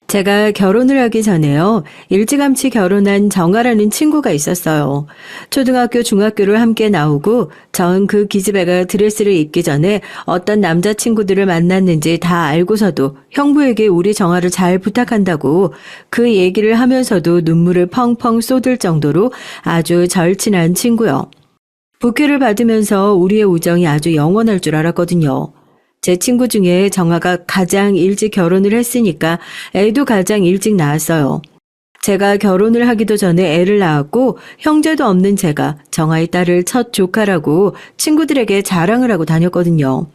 제가 결혼을 하기 전에요. 일찌감치 결혼한 정아라는 친구가 있었어요. 초등학교, 중학교를 함께 나오고 전 그 기집애가 드레스를 입기 전에 어떤 남자친구들을 만났는지 다 알고서도 형부에게 우리 정아를 잘 부탁한다고 그 얘기를 하면서도 눈물을 펑펑 쏟을 정도로 아주 절친한 친구요. 부케를 받으면서 우리의 우정이 아주 영원할 줄 알았거든요. 제 친구 중에 정아가 가장 일찍 결혼을 했으니까 애도 가장 일찍 낳았어요. 제가 결혼을 하기도 전에 애를 낳았고 형제도 없는 제가 정아의 딸을 첫 조카라고 친구들에게 자랑을 하고 다녔거든요.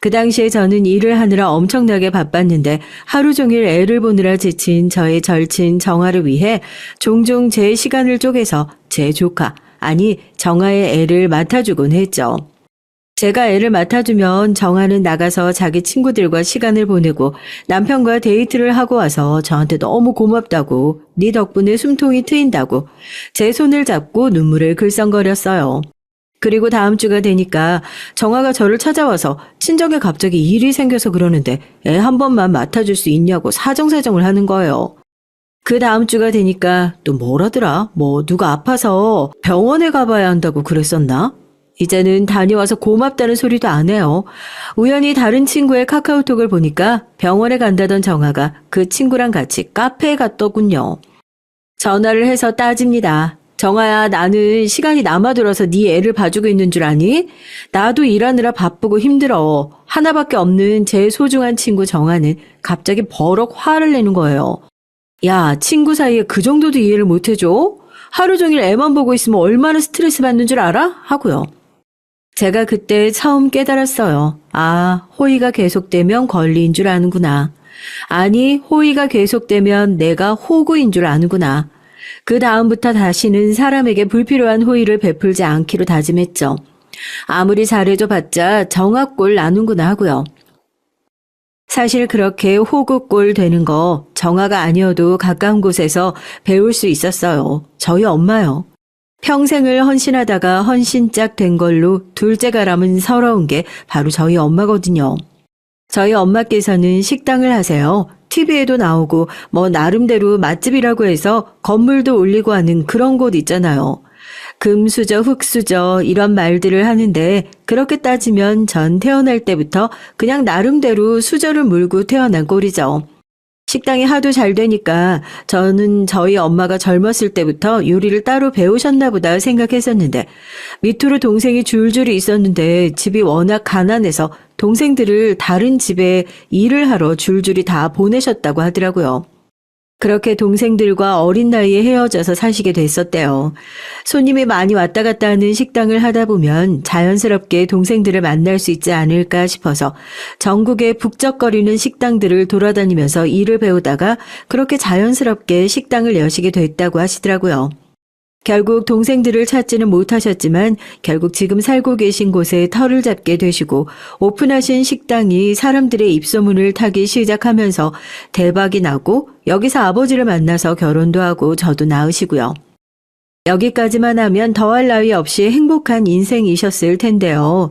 그 당시에 저는 일을 하느라 엄청나게 바빴는데 하루 종일 애를 보느라 지친 저의 절친 정아를 위해 종종 제 시간을 쪼개서 제 조카, 아니 정아의 애를 맡아주곤 했죠. 제가 애를 맡아주면 정아는 나가서 자기 친구들과 시간을 보내고 남편과 데이트를 하고 와서 저한테 너무 고맙다고, 네 덕분에 숨통이 트인다고 제 손을 잡고 눈물을 글썽거렸어요. 그리고 다음 주가 되니까 정아가 저를 찾아와서 친정에 갑자기 일이 생겨서 그러는데 애 한 번만 맡아줄 수 있냐고 사정사정을 하는 거예요. 그 다음 주가 되니까 또 뭐라더라? 누가 아파서 병원에 가봐야 한다고 그랬었나? 이제는 다녀와서 고맙다는 소리도 안 해요. 우연히 다른 친구의 카카오톡을 보니까 병원에 간다던 정아가 그 친구랑 같이 카페에 갔더군요. 전화를 해서 따집니다. 정아야, 나는 시간이 남아들어서 네 애를 봐주고 있는 줄 아니? 나도 일하느라 바쁘고 힘들어. 하나밖에 없는 제 소중한 친구 정아는 갑자기 버럭 화를 내는 거예요. 야, 친구 사이에 그 정도도 이해를 못 해줘? 하루 종일 애만 보고 있으면 얼마나 스트레스 받는 줄 알아? 하고요. 제가 그때 처음 깨달았어요. 아, 호의가 계속되면 권리인 줄 아는구나. 아니, 호의가 계속되면 내가 호구인 줄 아는구나. 그 다음부터 다시는 사람에게 불필요한 호의를 베풀지 않기로 다짐했죠. 아무리 잘해줘 봤자 정아꼴 나는구나 하고요. 사실 그렇게 호구꼴 되는 거 정아가 아니어도 가까운 곳에서 배울 수 있었어요. 저희 엄마요. 평생을 헌신하다가 헌신짝 된 걸로 둘째가람은 서러운 게 바로 저희 엄마거든요. 저희 엄마께서는 식당을 하세요. TV에도 나오고 나름대로 맛집이라고 해서 건물도 올리고 하는 그런 곳 있잖아요. 금수저, 흙수저 이런 말들을 하는데 그렇게 따지면 전 태어날 때부터 그냥 나름대로 수저를 물고 태어난 꼴이죠. 식당이 하도 잘 되니까 저는 저희 엄마가 젊었을 때부터 요리를 따로 배우셨나 보다 생각했었는데 밑으로 동생이 줄줄이 있었는데 집이 워낙 가난해서 동생들을 다른 집에 일을 하러 줄줄이 다 보내셨다고 하더라고요. 그렇게 동생들과 어린 나이에 헤어져서 사시게 됐었대요. 손님이 많이 왔다 갔다 하는 식당을 하다 보면 자연스럽게 동생들을 만날 수 있지 않을까 싶어서 전국의 북적거리는 식당들을 돌아다니면서 일을 배우다가 그렇게 자연스럽게 식당을 여시게 됐다고 하시더라고요. 결국 동생들을 찾지는 못하셨지만 결국 지금 살고 계신 곳에 터를 잡게 되시고 오픈하신 식당이 사람들의 입소문을 타기 시작하면서 대박이 나고 여기서 아버지를 만나서 결혼도 하고 저도 낳으시고요. 여기까지만 하면 더할 나위 없이 행복한 인생이셨을 텐데요.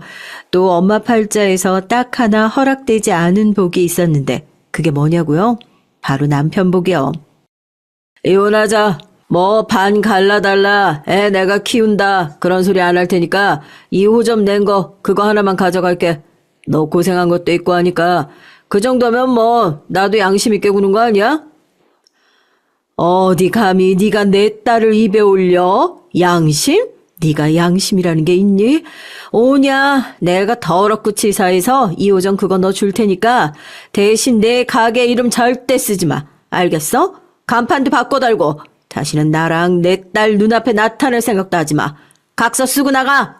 또 엄마 팔자에서 딱 하나 허락되지 않은 복이 있었는데 그게 뭐냐고요? 바로 남편 복이요. 이혼하자. 반 갈라달라. 애 내가 키운다. 그런 소리 안 할 테니까 2호점 낸 거 그거 하나만 가져갈게. 너 고생한 것도 있고 하니까 그 정도면 나도 양심 있게 구는 거 아니야? 어디 감히 네가 내 딸을 입에 올려? 양심? 네가 양심이라는 게 있니? 오냐, 내가 더럽고 치사해서 2호점 그거 너 줄 테니까 대신 내 가게 이름 절대 쓰지 마. 알겠어? 간판도 바꿔 달고 다시는 나랑 내 딸 눈앞에 나타날 생각도 하지 마. 각서 쓰고 나가!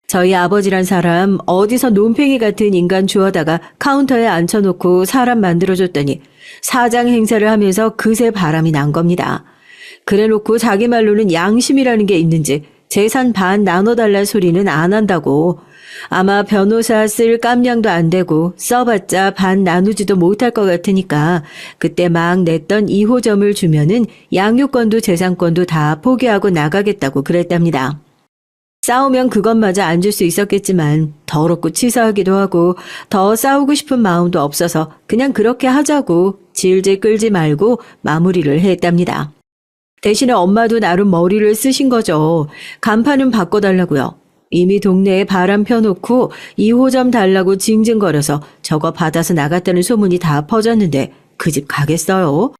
저희 아버지란 사람 어디서 논팽이 같은 인간 주워다가 카운터에 앉혀놓고 사람 만들어줬더니 사장 행세를 하면서 그새 바람이 난 겁니다. 그래놓고 자기 말로는 양심이라는 게 있는지 재산 반 나눠달라 소리는 안 한다고. 아마 변호사 쓸 깜냥도 안 되고 써봤자 반 나누지도 못할 것 같으니까 그때 막 냈던 2호점을 주면은 양육권도 재산권도 다 포기하고 나가겠다고 그랬답니다. 싸우면 그것마저 안 줄 수 있었겠지만 더럽고 치사하기도 하고 더 싸우고 싶은 마음도 없어서 그냥 그렇게 하자고 질질 끌지 말고 마무리를 했답니다. 대신에 엄마도 나름 머리를 쓰신 거죠. 간판은 바꿔달라고요. 이미 동네에 바람 펴놓고 2호점 달라고 징징거려서 저거 받아서 나갔다는 소문이 다 퍼졌는데 그 집 가겠어요?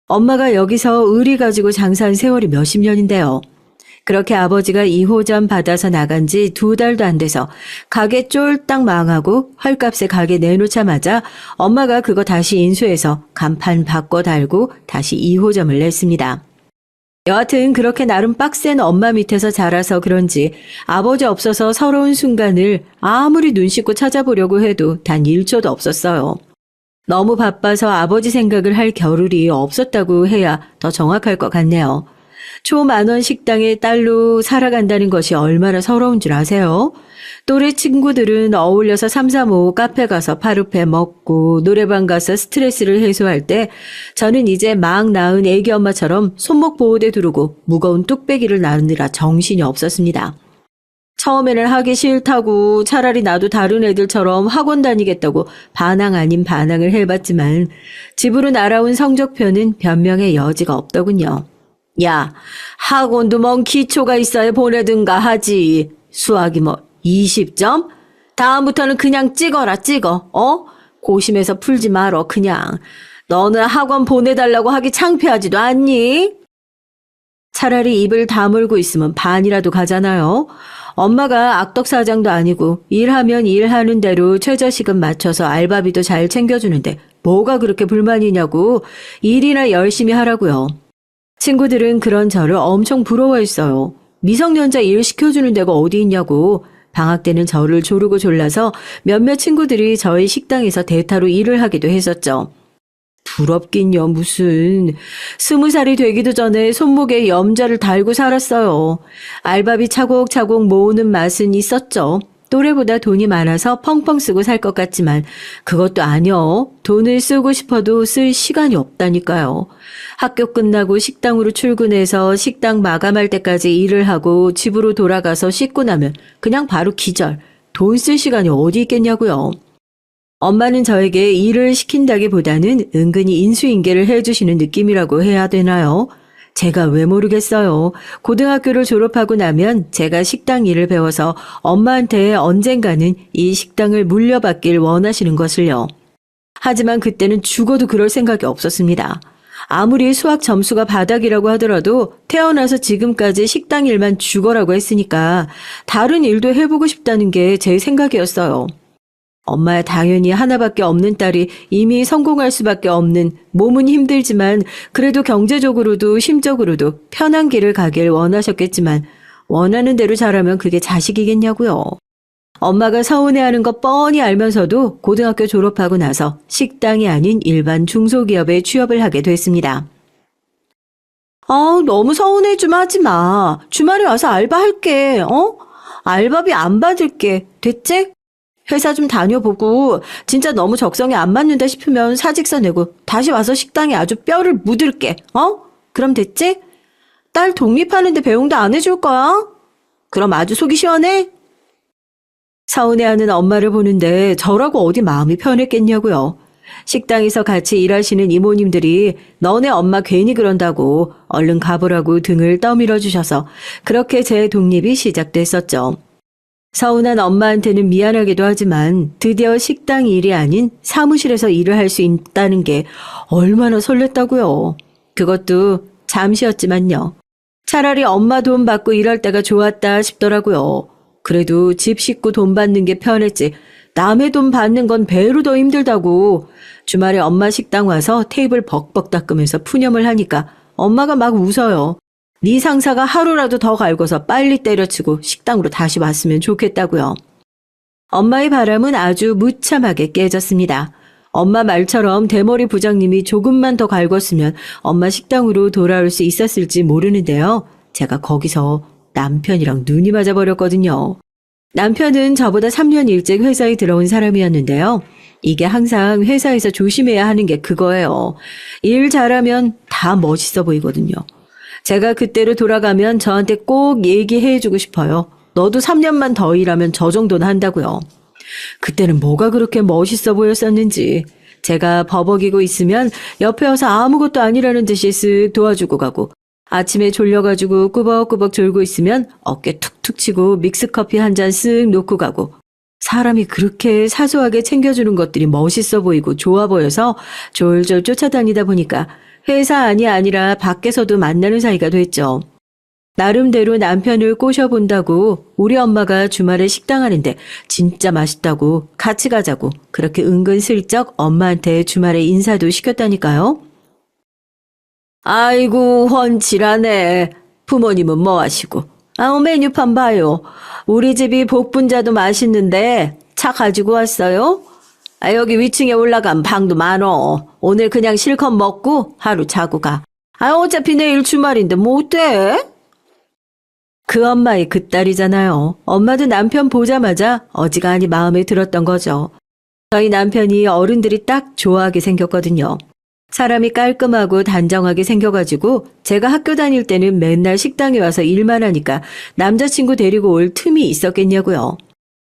엄마가 여기서 의리 가지고 장사한 세월이 몇십 년인데요. 그렇게 아버지가 2호점 받아서 나간 지 2달도 안 돼서 가게 쫄딱 망하고 헐값에 가게 내놓자마자 엄마가 그거 다시 인수해서 간판 바꿔 달고 다시 2호점을 냈습니다. 여하튼 그렇게 나름 빡센 엄마 밑에서 자라서 그런지 아버지 없어서 서러운 순간을 아무리 눈 씻고 찾아보려고 해도 단 1초도 없었어요. 너무 바빠서 아버지 생각을 할 겨를이 없었다고 해야 더 정확할 것 같네요. 초만원 식당에 딸로 살아간다는 것이 얼마나 서러운 줄 아세요? 또래 친구들은 어울려서 삼삼오오 카페 가서 파르페 먹고 노래방 가서 스트레스를 해소할 때 저는 이제 막 낳은 애기 엄마처럼 손목 보호대 두르고 무거운 뚝배기를 나르느라 정신이 없었습니다. 처음에는 하기 싫다고 차라리 나도 다른 애들처럼 학원 다니겠다고 반항 아닌 반항을 해봤지만 집으로 날아온 성적표는 변명의 여지가 없더군요. 야, 학원도 뭔 기초가 있어야 보내든가 하지. 수학이 뭐 20점? 다음부터는 그냥 찍어라 찍어. 고심해서 풀지 말어 그냥. 너는 학원 보내달라고 하기 창피하지도 않니? 차라리 입을 다물고 있으면 반이라도 가잖아요. 엄마가 악덕사장도 아니고 일하면 일하는 대로 최저시급 맞춰서 알바비도 잘 챙겨주는데 뭐가 그렇게 불만이냐고. 일이나 열심히 하라고요. 친구들은 그런 저를 엄청 부러워했어요. 미성년자 일 시켜주는 데가 어디 있냐고. 방학 때는 저를 조르고 졸라서 몇몇 친구들이 저희 식당에서 대타로 일을 하기도 했었죠. 부럽긴요 무슨. 20살이 되기도 전에 손목에 염자를 달고 살았어요. 알바비 차곡차곡 모으는 맛은 있었죠. 또래보다 돈이 많아서 펑펑 쓰고 살 것 같지만 그것도 아니요. 돈을 쓰고 싶어도 쓸 시간이 없다니까요. 학교 끝나고 식당으로 출근해서 식당 마감할 때까지 일을 하고 집으로 돌아가서 씻고 나면 그냥 바로 기절. 돈 쓸 시간이 어디 있겠냐고요. 엄마는 저에게 일을 시킨다기보다는 은근히 인수인계를 해주시는 느낌이라고 해야 되나요? 제가 왜 모르겠어요. 고등학교를 졸업하고 나면 제가 식당 일을 배워서 엄마한테 언젠가는 이 식당을 물려받길 원하시는 것을요. 하지만 그때는 죽어도 그럴 생각이 없었습니다. 아무리 수학 점수가 바닥이라고 하더라도 태어나서 지금까지 식당 일만 죽어라고 했으니까 다른 일도 해보고 싶다는 게 제 생각이었어요. 엄마야 당연히 하나밖에 없는 딸이 이미 성공할 수밖에 없는, 몸은 힘들지만 그래도 경제적으로도 심적으로도 편한 길을 가길 원하셨겠지만 원하는 대로 자라면 그게 자식이겠냐고요. 엄마가 서운해하는 거 뻔히 알면서도 고등학교 졸업하고 나서 식당이 아닌 일반 중소기업에 취업을 하게 됐습니다. 너무 서운해 좀 하지 마. 주말에 와서 알바할게. 알바비 안 받을게. 됐지? 회사 좀 다녀보고 진짜 너무 적성에 안 맞는다 싶으면 사직서 내고 다시 와서 식당에 아주 뼈를 묻을게. 그럼 됐지? 딸 독립하는데 배웅도 안 해줄 거야? 그럼 아주 속이 시원해? 서운해하는 엄마를 보는데 저라고 어디 마음이 편했겠냐고요. 식당에서 같이 일하시는 이모님들이 너네 엄마 괜히 그런다고 얼른 가보라고 등을 떠밀어 주셔서 그렇게 제 독립이 시작됐었죠. 서운한 엄마한테는 미안하기도 하지만 드디어 식당 일이 아닌 사무실에서 일을 할 수 있다는 게 얼마나 설렜다고요. 그것도 잠시였지만요. 차라리 엄마 돈 받고 일할 때가 좋았다 싶더라고요. 그래도 집 식구 돈 받는 게 편했지 남의 돈 받는 건 배로 더 힘들다고. 주말에 엄마 식당 와서 테이블 벅벅 닦으면서 푸념을 하니까 엄마가 막 웃어요. 네 상사가 하루라도 더 갈궈서 빨리 때려치고 식당으로 다시 왔으면 좋겠다고요. 엄마의 바람은 아주 무참하게 깨졌습니다. 엄마 말처럼 대머리 부장님이 조금만 더 갈궜으면 엄마 식당으로 돌아올 수 있었을지 모르는데요. 제가 거기서 남편이랑 눈이 맞아버렸거든요. 남편은 저보다 3년 일찍 회사에 들어온 사람이었는데요. 이게 항상 회사에서 조심해야 하는 게 그거예요. 일 잘하면 다 멋있어 보이거든요. 제가 그때로 돌아가면 저한테 꼭 얘기해주고 싶어요. 너도 3년만 더 일하면 저 정도는 한다고요. 그때는 뭐가 그렇게 멋있어 보였었는지 제가 버벅이고 있으면 옆에 와서 아무것도 아니라는 듯이 쓱 도와주고 가고, 아침에 졸려가지고 꾸벅꾸벅 졸고 있으면 어깨 툭툭 치고 믹스커피 한 잔 쓱 놓고 가고, 사람이 그렇게 사소하게 챙겨주는 것들이 멋있어 보이고 좋아 보여서 졸졸 쫓아다니다 보니까 회사 안이 아니라 밖에서도 만나는 사이가 됐죠. 나름대로 남편을 꼬셔본다고 우리 엄마가 주말에 식당 하는데 진짜 맛있다고 같이 가자고 그렇게 은근슬쩍 엄마한테 주말에 인사도 시켰다니까요. 아이고 훤칠하네. 부모님은 뭐 하시고. 메뉴판 봐요. 우리 집이 복분자도 맛있는데 차 가지고 왔어요? 여기 위층에 올라간 방도 많어. 오늘 그냥 실컷 먹고 하루 자고 가. 어차피 내일 주말인데 뭐 어때? 그 엄마의 그 딸이잖아요. 엄마도 남편 보자마자 어지간히 마음에 들었던 거죠. 저희 남편이 어른들이 딱 좋아하게 생겼거든요. 사람이 깔끔하고 단정하게 생겨가지고 제가 학교 다닐 때는 맨날 식당에 와서 일만 하니까 남자친구 데리고 올 틈이 있었겠냐고요.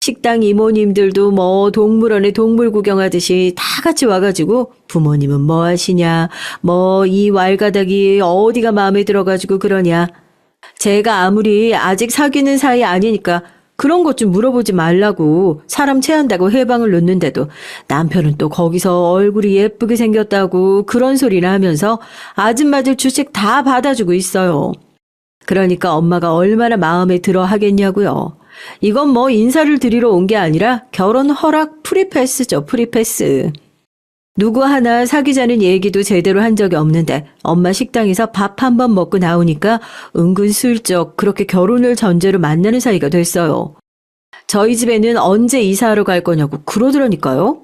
식당 이모님들도 뭐 동물원에 동물 구경하듯이 다 같이 와가지고 부모님은 뭐 하시냐, 뭐 이 왈가닥이 어디가 마음에 들어가지고 그러냐. 제가 아무리 아직 사귀는 사이 아니니까 그런 것 좀 물어보지 말라고 사람 체한다고 해방을 놓는데도 남편은 또 거기서 얼굴이 예쁘게 생겼다고 그런 소리를 하면서 아줌마들 주식 다 받아주고 있어요. 그러니까 엄마가 얼마나 마음에 들어 하겠냐고요. 이건 뭐 인사를 드리러 온 게 아니라 결혼 허락 프리패스죠, 프리패스. 누구 하나 사귀자는 얘기도 제대로 한 적이 없는데 엄마 식당에서 밥 한 번 먹고 나오니까 은근슬쩍 그렇게 결혼을 전제로 만나는 사이가 됐어요. 저희 집에는 언제 이사하러 갈 거냐고 그러더라니까요.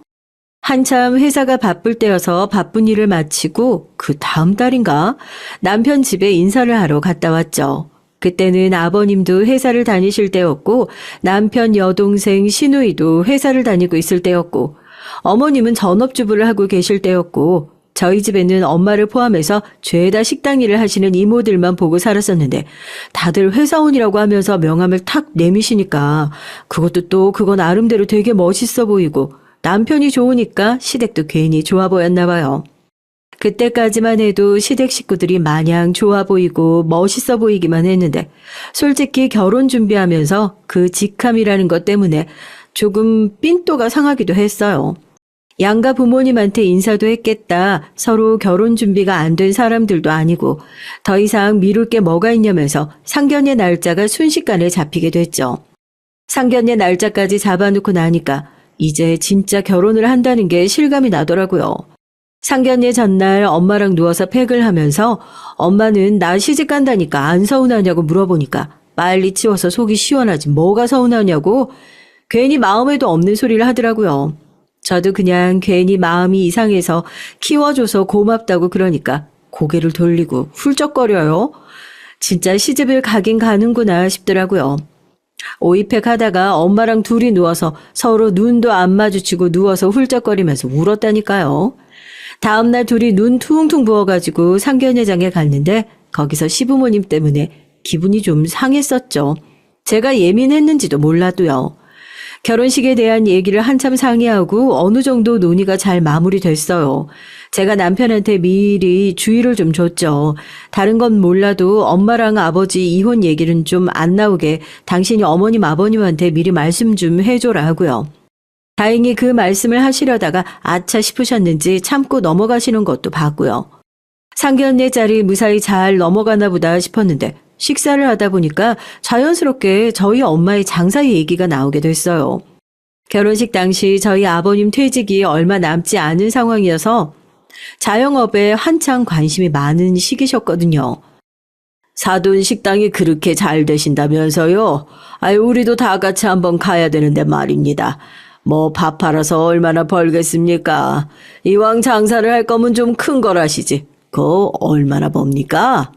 한참 회사가 바쁠 때여서 바쁜 일을 마치고 그 다음 달인가 남편 집에 인사를 하러 갔다 왔죠. 그때는 아버님도 회사를 다니실 때였고 남편 여동생 시누이도 회사를 다니고 있을 때였고 어머님은 전업주부를 하고 계실 때였고 저희 집에는 엄마를 포함해서 죄다 식당 일을 하시는 이모들만 보고 살았었는데 다들 회사원이라고 하면서 명함을 탁 내미시니까 그것도 또 그건 나름대로 되게 멋있어 보이고 남편이 좋으니까 시댁도 괜히 좋아 보였나 봐요. 그때까지만 해도 시댁 식구들이 마냥 좋아 보이고 멋있어 보이기만 했는데 솔직히 결혼 준비하면서 그 직함이라는 것 때문에 조금 삔또가 상하기도 했어요. 양가 부모님한테 인사도 했겠다. 서로 결혼 준비가 안 된 사람들도 아니고 더 이상 미룰 게 뭐가 있냐면서 상견례 날짜가 순식간에 잡히게 됐죠. 상견례 날짜까지 잡아놓고 나니까 이제 진짜 결혼을 한다는 게 실감이 나더라고요. 상견례 전날 엄마랑 누워서 팩을 하면서 엄마는 나 시집 간다니까 안 서운하냐고 물어보니까 빨리 치워서 속이 시원하지 뭐가 서운하냐고 괜히 마음에도 없는 소리를 하더라고요. 저도 그냥 괜히 마음이 이상해서 키워줘서 고맙다고 그러니까 고개를 돌리고 훌쩍거려요. 진짜 시집을 가긴 가는구나 싶더라고요. 오이팩 하다가 엄마랑 둘이 누워서 서로 눈도 안 마주치고 누워서 훌쩍거리면서 울었다니까요. 다음날 둘이 눈 퉁퉁 부어가지고 상견례장에 갔는데 거기서 시부모님 때문에 기분이 좀 상했었죠. 제가 예민했는지도 몰라도요. 결혼식에 대한 얘기를 한참 상의하고 어느 정도 논의가 잘 마무리됐어요. 제가 남편한테 미리 주의를 좀 줬죠. 다른 건 몰라도 엄마랑 아버지 이혼 얘기는 좀 안 나오게 당신이 어머님 아버님한테 미리 말씀 좀 해줘라 하고요. 다행히 그 말씀을 하시려다가 아차 싶으셨는지 참고 넘어가시는 것도 봤고요. 상견례 자리 무사히 잘 넘어가나 보다 싶었는데 식사를 하다 보니까 자연스럽게 저희 엄마의 장사 얘기가 나오게 됐어요. 결혼식 당시 저희 아버님 퇴직이 얼마 남지 않은 상황이어서 자영업에 한창 관심이 많은 시기셨거든요. 사돈 식당이 그렇게 잘 되신다면서요? 우리도 다 같이 한번 가야 되는데 말입니다. 뭐 밥 팔아서 얼마나 벌겠습니까? 이왕 장사를 할 거면 좀 큰 걸 하시지. 그거 얼마나 법니까?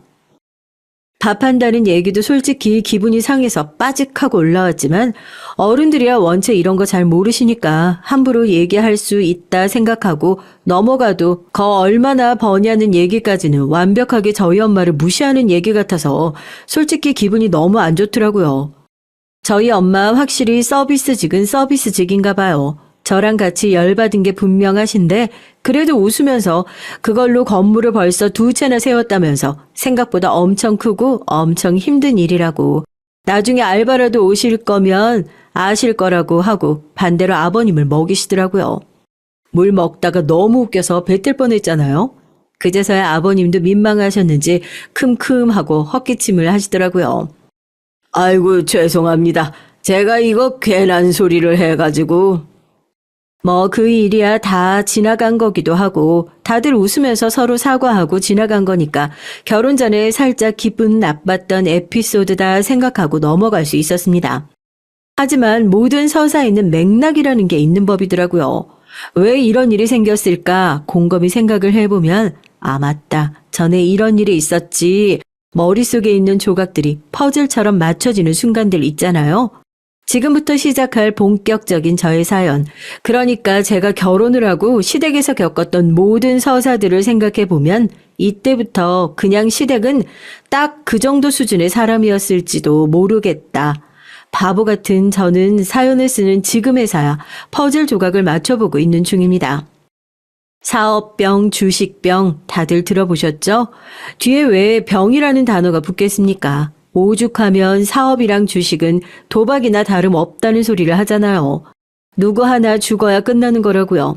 밥 한다는 얘기도 솔직히 기분이 상해서 빠직하고 올라왔지만 어른들이야 원체 이런 거 잘 모르시니까 함부로 얘기할 수 있다 생각하고 넘어가도 거 얼마나 버냐는 얘기까지는 완벽하게 저희 엄마를 무시하는 얘기 같아서 솔직히 기분이 너무 안 좋더라고요. 저희 엄마 확실히 서비스직은 서비스직인가 봐요. 저랑 같이 열받은 게 분명하신데 그래도 웃으면서 그걸로 건물을 벌써 2채나 세웠다면서 생각보다 엄청 크고 엄청 힘든 일이라고. 나중에 알바라도 오실 거면 아실 거라고 하고 반대로 아버님을 먹이시더라고요. 물 먹다가 너무 웃겨서 뱉을 뻔했잖아요. 그제서야 아버님도 민망하셨는지 큼큼하고 헛기침을 하시더라고요. 아이고 죄송합니다. 제가 이거 괜한 소리를 해가지고. 뭐 그 일이야 다 지나간 거기도 하고 다들 웃으면서 서로 사과하고 지나간 거니까 결혼 전에 살짝 기분 나빴던 에피소드다 생각하고 넘어갈 수 있었습니다. 하지만 모든 서사에는 맥락이라는 게 있는 법이더라고요. 왜 이런 일이 생겼을까 곰곰이 생각을 해보면 아 맞다 전에 이런 일이 있었지 머릿속에 있는 조각들이 퍼즐처럼 맞춰지는 순간들 있잖아요. 지금부터 시작할 본격적인 저의 사연. 그러니까 제가 결혼을 하고 시댁에서 겪었던 모든 서사들을 생각해보면 이때부터 그냥 시댁은 딱 그 정도 수준의 사람이었을지도 모르겠다. 바보 같은 저는 사연을 쓰는 지금에서야 퍼즐 조각을 맞춰보고 있는 중입니다. 사업병, 주식병 다들 들어보셨죠? 뒤에 왜 병이라는 단어가 붙겠습니까? 오죽하면 사업이랑 주식은 도박이나 다름없다는 소리를 하잖아요. 누구 하나 죽어야 끝나는 거라고요.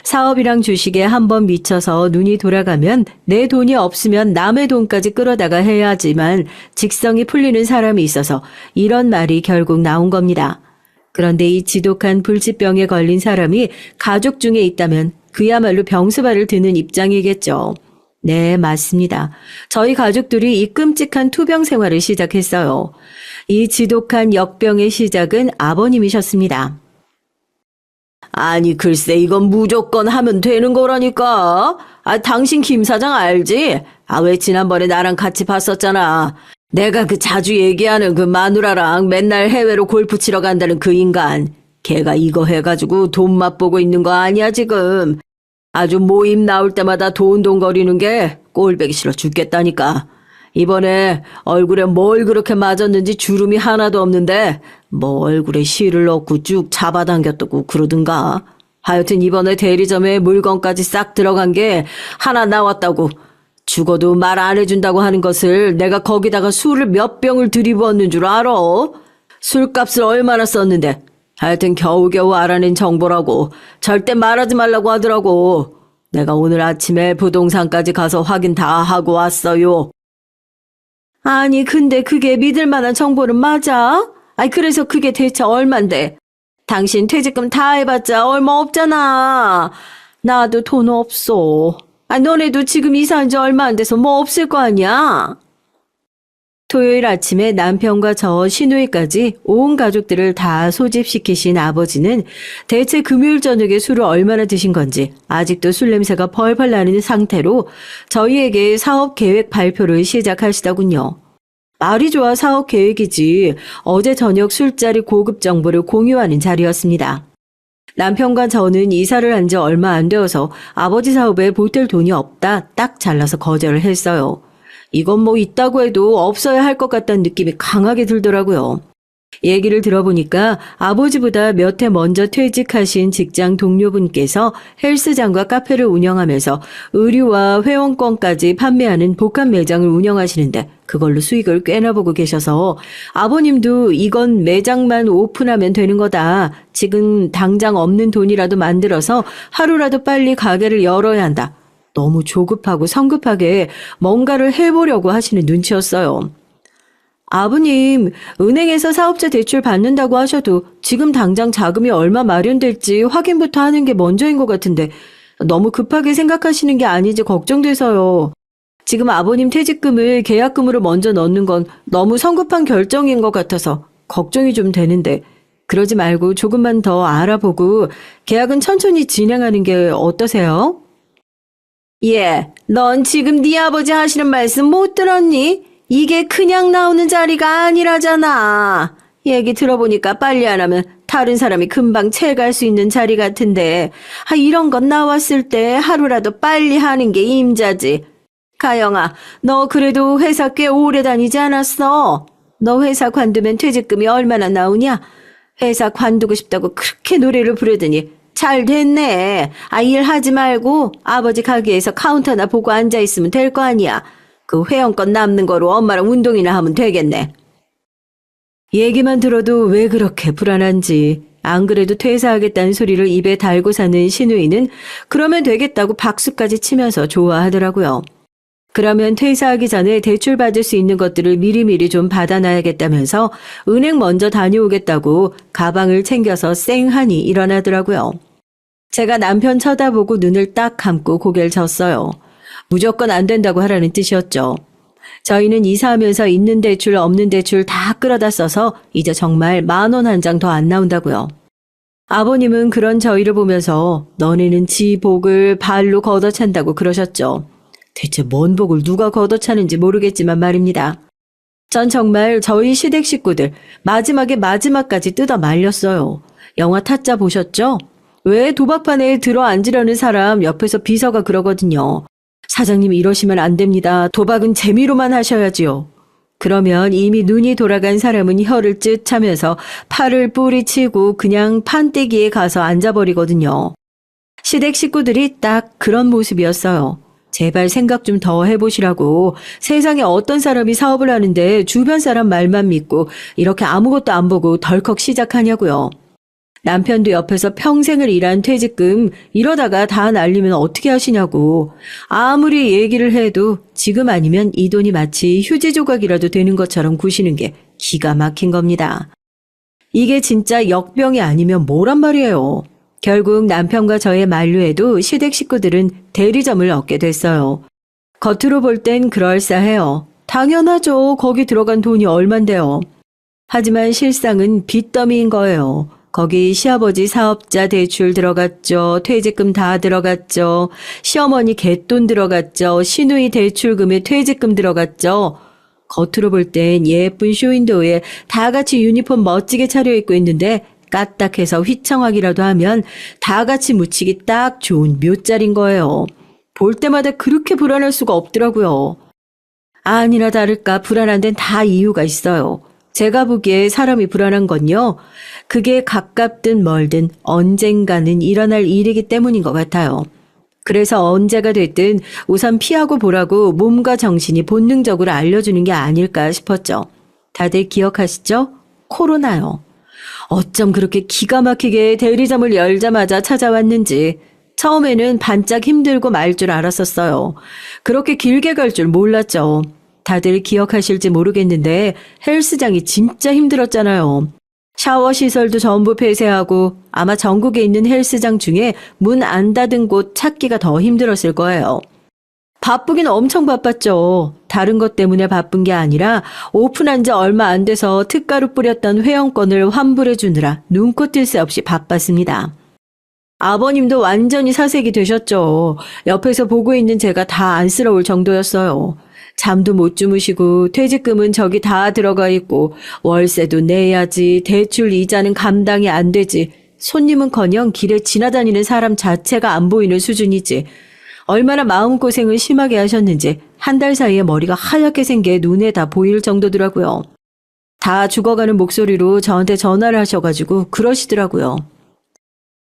사업이랑 주식에 한번 미쳐서 눈이 돌아가면 내 돈이 없으면 남의 돈까지 끌어다가 해야지만 직성이 풀리는 사람이 있어서 이런 말이 결국 나온 겁니다. 그런데 이 지독한 불치병에 걸린 사람이 가족 중에 있다면 그야말로 병수발을 드는 입장이겠죠. 네, 맞습니다. 저희 가족들이 이 끔찍한 투병 생활을 시작했어요. 이 지독한 역병의 시작은 아버님이셨습니다. 아니 글쎄 이건 무조건 하면 되는 거라니까. 아 당신 김 사장 알지? 아 왜 지난번에 나랑 같이 봤었잖아. 내가 그 자주 얘기하는 그 마누라랑 맨날 해외로 골프 치러 간다는 그 인간. 걔가 이거 해가지고 돈 맛보고 있는 거 아니야 지금. 아주 모임 나올 때마다 돈돈거리는 게 꼴보기 싫어 죽겠다니까. 이번에 얼굴에 뭘 그렇게 맞았는지 주름이 하나도 없는데 뭐 얼굴에 실을 넣고 쭉 잡아당겼다고 그러든가. 하여튼 이번에 대리점에 물건까지 싹 들어간 게 하나 나왔다고. 죽어도 말 안 해준다고 하는 것을 내가 거기다가 술을 몇 병을 들이부었는 줄 알아? 술값을 얼마나 썼는데. 하여튼 겨우겨우 알아낸 정보라고. 절대 말하지 말라고 하더라고. 내가 오늘 아침에 부동산까지 가서 확인 다 하고 왔어요. 아니 근데 그게 믿을 만한 정보는 맞아? 아니 그래서 그게 대체 얼만데? 당신 퇴직금 다 해봤자 얼마 없잖아. 나도 돈 없어. 아 너네도 지금 이사한 지 얼마 안 돼서 뭐 없을 거 아니야? 토요일 아침에 남편과 저 시누이까지 온 가족들을 다 소집시키신 아버지는 대체 금요일 저녁에 술을 얼마나 드신 건지 아직도 술 냄새가 펄펄 나는 상태로 저희에게 사업 계획 발표를 시작하시더군요. 말이 좋아 사업 계획이지 어제 저녁 술자리 고급 정보를 공유하는 자리였습니다. 남편과 저는 이사를 한 지 얼마 안 되어서 아버지 사업에 보탤 돈이 없다 딱 잘라서 거절을 했어요. 이건 뭐 있다고 해도 없어야 할 것 같다는 느낌이 강하게 들더라고요. 얘기를 들어보니까 아버지보다 몇 해 먼저 퇴직하신 직장 동료분께서 헬스장과 카페를 운영하면서 의류와 회원권까지 판매하는 복합 매장을 운영하시는데 그걸로 수익을 꽤나 보고 계셔서 아버님도 이건 매장만 오픈하면 되는 거다. 지금 당장 없는 돈이라도 만들어서 하루라도 빨리 가게를 열어야 한다. 너무 조급하고 성급하게 뭔가를 해보려고 하시는 눈치였어요. 아버님, 은행에서 사업자 대출 받는다고 하셔도 지금 당장 자금이 얼마 마련될지 확인부터 하는 게 먼저인 것 같은데 너무 급하게 생각하시는 게 아닌지 걱정돼서요. 지금 아버님 퇴직금을 계약금으로 먼저 넣는 건 너무 성급한 결정인 것 같아서 걱정이 좀 되는데 그러지 말고 조금만 더 알아보고 계약은 천천히 진행하는 게 어떠세요? 예, 넌 지금 네 아버지 하시는 말씀 못 들었니? 이게 그냥 나오는 자리가 아니라잖아. 얘기 들어보니까 빨리 안 하면 다른 사람이 금방 채갈 수 있는 자리 같은데 이런 건 나왔을 때 하루라도 빨리 하는 게 임자지. 가영아, 너 그래도 회사 꽤 오래 다니지 않았어? 너 회사 관두면 퇴직금이 얼마나 나오냐? 회사 관두고 싶다고 그렇게 노래를 부르더니 잘 됐네. 일하지 말고 아버지 가게에서 카운터나 보고 앉아있으면 될 거 아니야. 그 회원권 남는 거로 엄마랑 운동이나 하면 되겠네. 얘기만 들어도 왜 그렇게 불안한지, 안 그래도 퇴사하겠다는 소리를 입에 달고 사는 신우이는 그러면 되겠다고 박수까지 치면서 좋아하더라고요. 그러면 퇴사하기 전에 대출 받을 수 있는 것들을 미리미리 좀 받아놔야겠다면서 은행 먼저 다녀오겠다고 가방을 챙겨서 쌩하니 일어나더라고요. 제가 남편 쳐다보고 눈을 딱 감고 고개를 졌어요. 무조건 안 된다고 하라는 뜻이었죠. 저희는 이사하면서 있는 대출 없는 대출 다 끌어다 써서 이제 정말 10,000원 한 장 더 안 나온다고요. 아버님은 그런 저희를 보면서 너네는 지 복을 발로 걷어찬다고 그러셨죠. 대체 뭔 복을 누가 걷어차는지 모르겠지만 말입니다. 전 정말 저희 시댁 식구들 마지막까지 뜯어 말렸어요. 영화 타짜 보셨죠? 왜 도박판에 들어앉으려는 사람 옆에서 비서가 그러거든요. 사장님 이러시면 안 됩니다. 도박은 재미로만 하셔야지요. 그러면 이미 눈이 돌아간 사람은 혀를 쯧하면서 팔을 뿌리치고 그냥 판때기에 가서 앉아버리거든요. 시댁 식구들이 딱 그런 모습이었어요. 제발 생각 좀 더 해보시라고. 세상에 어떤 사람이 사업을 하는데 주변 사람 말만 믿고 이렇게 아무것도 안 보고 덜컥 시작하냐고요. 남편도 옆에서 평생을 일한 퇴직금 이러다가 다 날리면 어떻게 하시냐고. 아무리 얘기를 해도 지금 아니면 이 돈이 마치 휴지 조각이라도 되는 것처럼 구시는 게 기가 막힌 겁니다. 이게 진짜 역병이 아니면 뭐란 말이에요. 결국 남편과 저의 만류에도 시댁 식구들은 대리점을 얻게 됐어요. 겉으로 볼 땐 그럴싸해요. 당연하죠. 거기 들어간 돈이 얼만데요. 하지만 실상은 빚더미인 거예요. 거기 시아버지 사업자 대출 들어갔죠. 퇴직금 다 들어갔죠. 시어머니 갯돈 들어갔죠. 시누이 대출금에 퇴직금 들어갔죠. 겉으로 볼 땐 예쁜 쇼윈도우에 다 같이 유니폼 멋지게 차려입고 있는데 까딱해서 휘청하기라도 하면 다 같이 묻히기 딱 좋은 묘짤인 거예요. 볼 때마다 그렇게 불안할 수가 없더라고요. 아니나 다를까 불안한 데는 다 이유가 있어요. 제가 보기에 사람이 불안한 건요. 그게 가깝든 멀든 언젠가는 일어날 일이기 때문인 것 같아요. 그래서 언제가 됐든 우선 피하고 보라고 몸과 정신이 본능적으로 알려주는 게 아닐까 싶었죠. 다들 기억하시죠? 코로나요. 어쩜 그렇게 기가 막히게 대리점을 열자마자 찾아왔는지. 처음에는 반짝 힘들고 말 줄 알았었어요. 그렇게 길게 갈 줄 몰랐죠. 다들 기억하실지 모르겠는데 헬스장이 진짜 힘들었잖아요. 샤워 시설도 전부 폐쇄하고 아마 전국에 있는 헬스장 중에 문 안 닫은 곳 찾기가 더 힘들었을 거예요. 바쁘긴 엄청 바빴죠. 다른 것 때문에 바쁜 게 아니라 오픈한 지 얼마 안 돼서 특가로 뿌렸던 회원권을 환불해 주느라 눈코 뜰 새 없이 바빴습니다. 아버님도 완전히 사색이 되셨죠. 옆에서 보고 있는 제가 다 안쓰러울 정도였어요. 잠도 못 주무시고 퇴직금은 저기 다 들어가 있고 월세도 내야지 대출 이자는 감당이 안 되지 손님은커녕 길에 지나다니는 사람 자체가 안 보이는 수준이지 얼마나 마음고생을 심하게 하셨는지 한 달 사이에 머리가 하얗게 생겨 눈에 다 보일 정도더라고요. 다 죽어가는 목소리로 저한테 전화를 하셔가지고 그러시더라고요.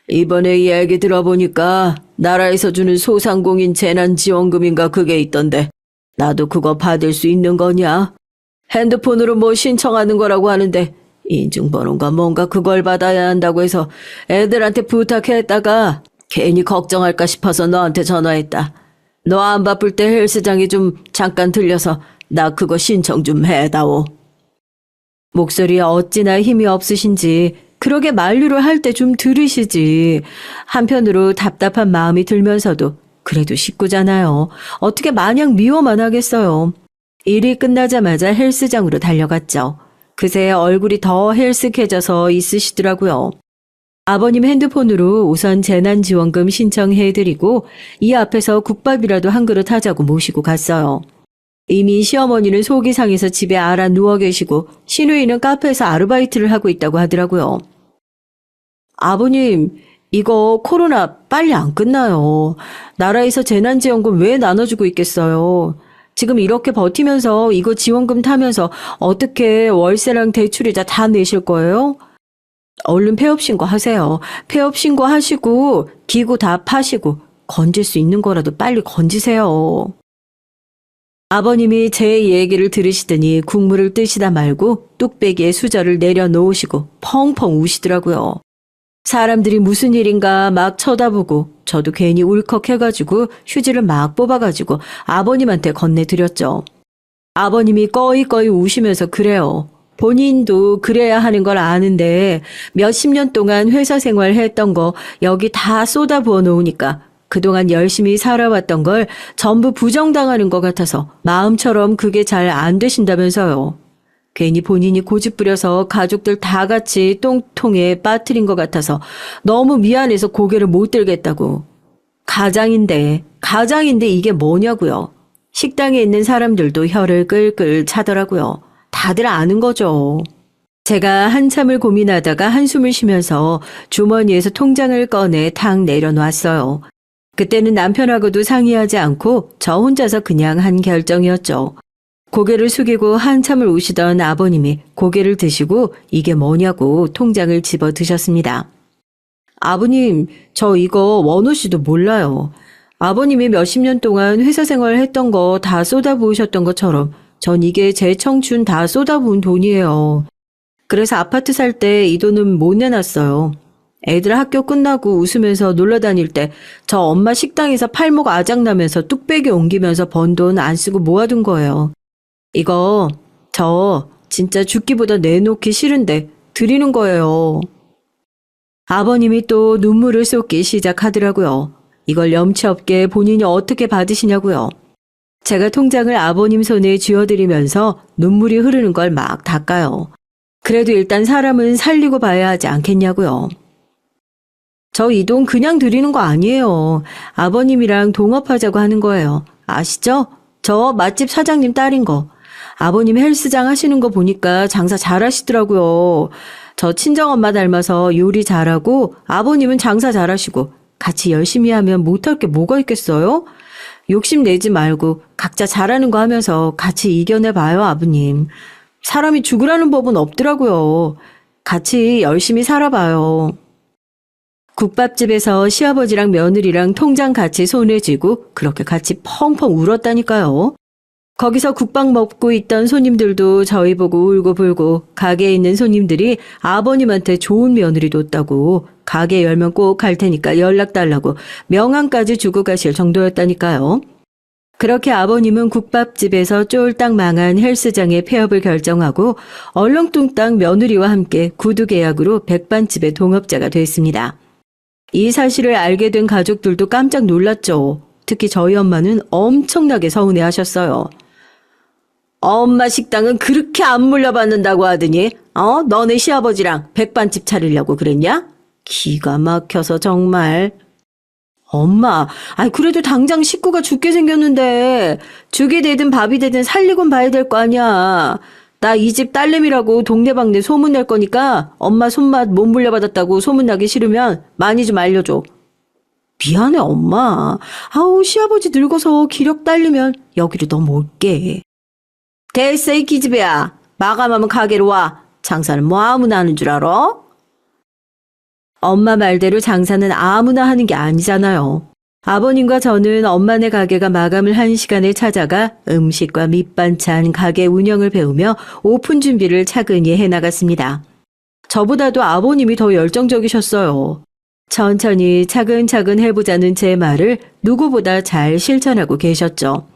이번에 이야기 들어보니까 나라에서 주는 소상공인 재난지원금인가 그게 있던데 나도 그거 받을 수 있는 거냐? 핸드폰으로 뭐 신청하는 거라고 하는데 인증번호인가 뭔가 그걸 받아야 한다고 해서 애들한테 부탁했다가 괜히 걱정할까 싶어서 너한테 전화했다. 너 안 바쁠 때 헬스장에 좀 잠깐 들려서 나 그거 신청 좀 해다오. 목소리에 어찌나 힘이 없으신지 그러게 만류를 할 때 좀 들으시지. 한편으로 답답한 마음이 들면서도 그래도 식구잖아요. 어떻게 마냥 미워만 하겠어요. 일이 끝나자마자 헬스장으로 달려갔죠. 그새 얼굴이 더 헬스케져서 있으시더라고요. 아버님 핸드폰으로 우선 재난지원금 신청해드리고 이 앞에서 국밥이라도 한 그릇 하자고 모시고 갔어요. 이미 시어머니는 속이 상해서 집에 알아 누워 계시고 시누이는 카페에서 아르바이트를 하고 있다고 하더라고요. 아버님, 이거 코로나 빨리 안 끝나요. 나라에서 재난지원금 왜 나눠주고 있겠어요. 지금 이렇게 버티면서 이거 지원금 타면서 어떻게 월세랑 대출이자 다 내실 거예요? 얼른 폐업 신고하세요. 폐업 신고하시고 기구 다 파시고 건질 수 있는 거라도 빨리 건지세요. 아버님이 제 얘기를 들으시더니 국물을 뜨시다 말고 뚝배기에 수저를 내려놓으시고 펑펑 우시더라고요. 사람들이 무슨 일인가 막 쳐다보고 저도 괜히 울컥해가지고 휴지를 막 뽑아가지고 아버님한테 건네드렸죠. 아버님이 꺼이꺼이 우시면서 그래요. 본인도 그래야 하는 걸 아는데 몇십 년 동안 회사 생활했던 거 여기 다 쏟아부어 놓으니까 그동안 열심히 살아왔던 걸 전부 부정당하는 것 같아서 마음처럼 그게 잘 안 되신다면서요. 괜히 본인이 고집부려서 가족들 다 같이 똥통에 빠뜨린 것 같아서 너무 미안해서 고개를 못 들겠다고. 가장인데 이게 뭐냐고요. 식당에 있는 사람들도 혀를 끌끌 차더라고요. 다들 아는 거죠. 제가 한참을 고민하다가 한숨을 쉬면서 주머니에서 통장을 꺼내 탁 내려놨어요. 그때는 남편하고도 상의하지 않고 저 혼자서 그냥 한 결정이었죠. 고개를 숙이고 한참을 우시던 아버님이 고개를 드시고 이게 뭐냐고 통장을 집어 드셨습니다. 아버님, 저 이거 원호 씨도 몰라요. 아버님이 몇십 년 동안 회사 생활 했던 거 다 쏟아부으셨던 것처럼 전 이게 제 청춘 다 쏟아부은 돈이에요. 그래서 아파트 살 때 이 돈은 못 내놨어요. 애들 학교 끝나고 웃으면서 놀러 다닐 때 저 엄마 식당에서 팔목 아작나면서 뚝배기 옮기면서 번 돈 안 쓰고 모아둔 거예요. 이거 저 진짜 죽기보다 내놓기 싫은데 드리는 거예요. 아버님이 또 눈물을 쏟기 시작하더라고요. 이걸 염치 없게 본인이 어떻게 받으시냐고요. 제가 통장을 아버님 손에 쥐어드리면서 눈물이 흐르는 걸 막 닦아요. 그래도 일단 사람은 살리고 봐야 하지 않겠냐고요. 저 이 돈 그냥 드리는 거 아니에요. 아버님이랑 동업하자고 하는 거예요. 아시죠? 저 맛집 사장님 딸인 거. 아버님 헬스장 하시는 거 보니까 장사 잘하시더라고요. 저 친정엄마 닮아서 요리 잘하고 아버님은 장사 잘하시고 같이 열심히 하면 못할 게 뭐가 있겠어요? 욕심내지 말고 각자 잘하는 거 하면서 같이 이겨내봐요, 아버님. 사람이 죽으라는 법은 없더라고요. 같이 열심히 살아봐요. 국밥집에서 시아버지랑 며느리랑 통장 같이 손에 쥐고 그렇게 같이 펑펑 울었다니까요. 거기서 국밥 먹고 있던 손님들도 저희 보고 울고불고 가게에 있는 손님들이 아버님한테 좋은 며느리 뒀다고 가게 열면 꼭 갈 테니까 연락 달라고 명함까지 주고 가실 정도였다니까요. 그렇게 아버님은 국밥집에서 쫄딱 망한 헬스장의 폐업을 결정하고 얼렁뚱땅 며느리와 함께 구두 계약으로 백반집의 동업자가 됐습니다. 이 사실을 알게 된 가족들도 깜짝 놀랐죠. 특히 저희 엄마는 엄청나게 서운해하셨어요. 엄마 식당은 그렇게 안 물려받는다고 하더니 너네 시아버지랑 백반집 차리려고 그랬냐? 기가 막혀서 정말. 엄마, 그래도 당장 식구가 죽게 생겼는데 죽이 되든 밥이 되든 살리곤 봐야 될 거 아니야. 나 이 집 딸내미라고 동네방네 소문낼 거니까 엄마 손맛 못 물려받았다고 소문나기 싫으면 많이 좀 알려줘. 미안해 엄마. 시아버지 늙어서 기력 딸리면 여기로 넘어올게. 됐어 이 기집애야. 마감하면 가게로 와. 장사는 뭐 아무나 하는 줄 알아? 엄마 말대로 장사는 아무나 하는 게 아니잖아요. 아버님과 저는 엄마네 가게가 마감을 한 시간에 찾아가 음식과 밑반찬 가게 운영을 배우며 오픈 준비를 차근히 해나갔습니다. 저보다도 아버님이 더 열정적이셨어요. 천천히 차근차근 해보자는 제 말을 누구보다 잘 실천하고 계셨죠.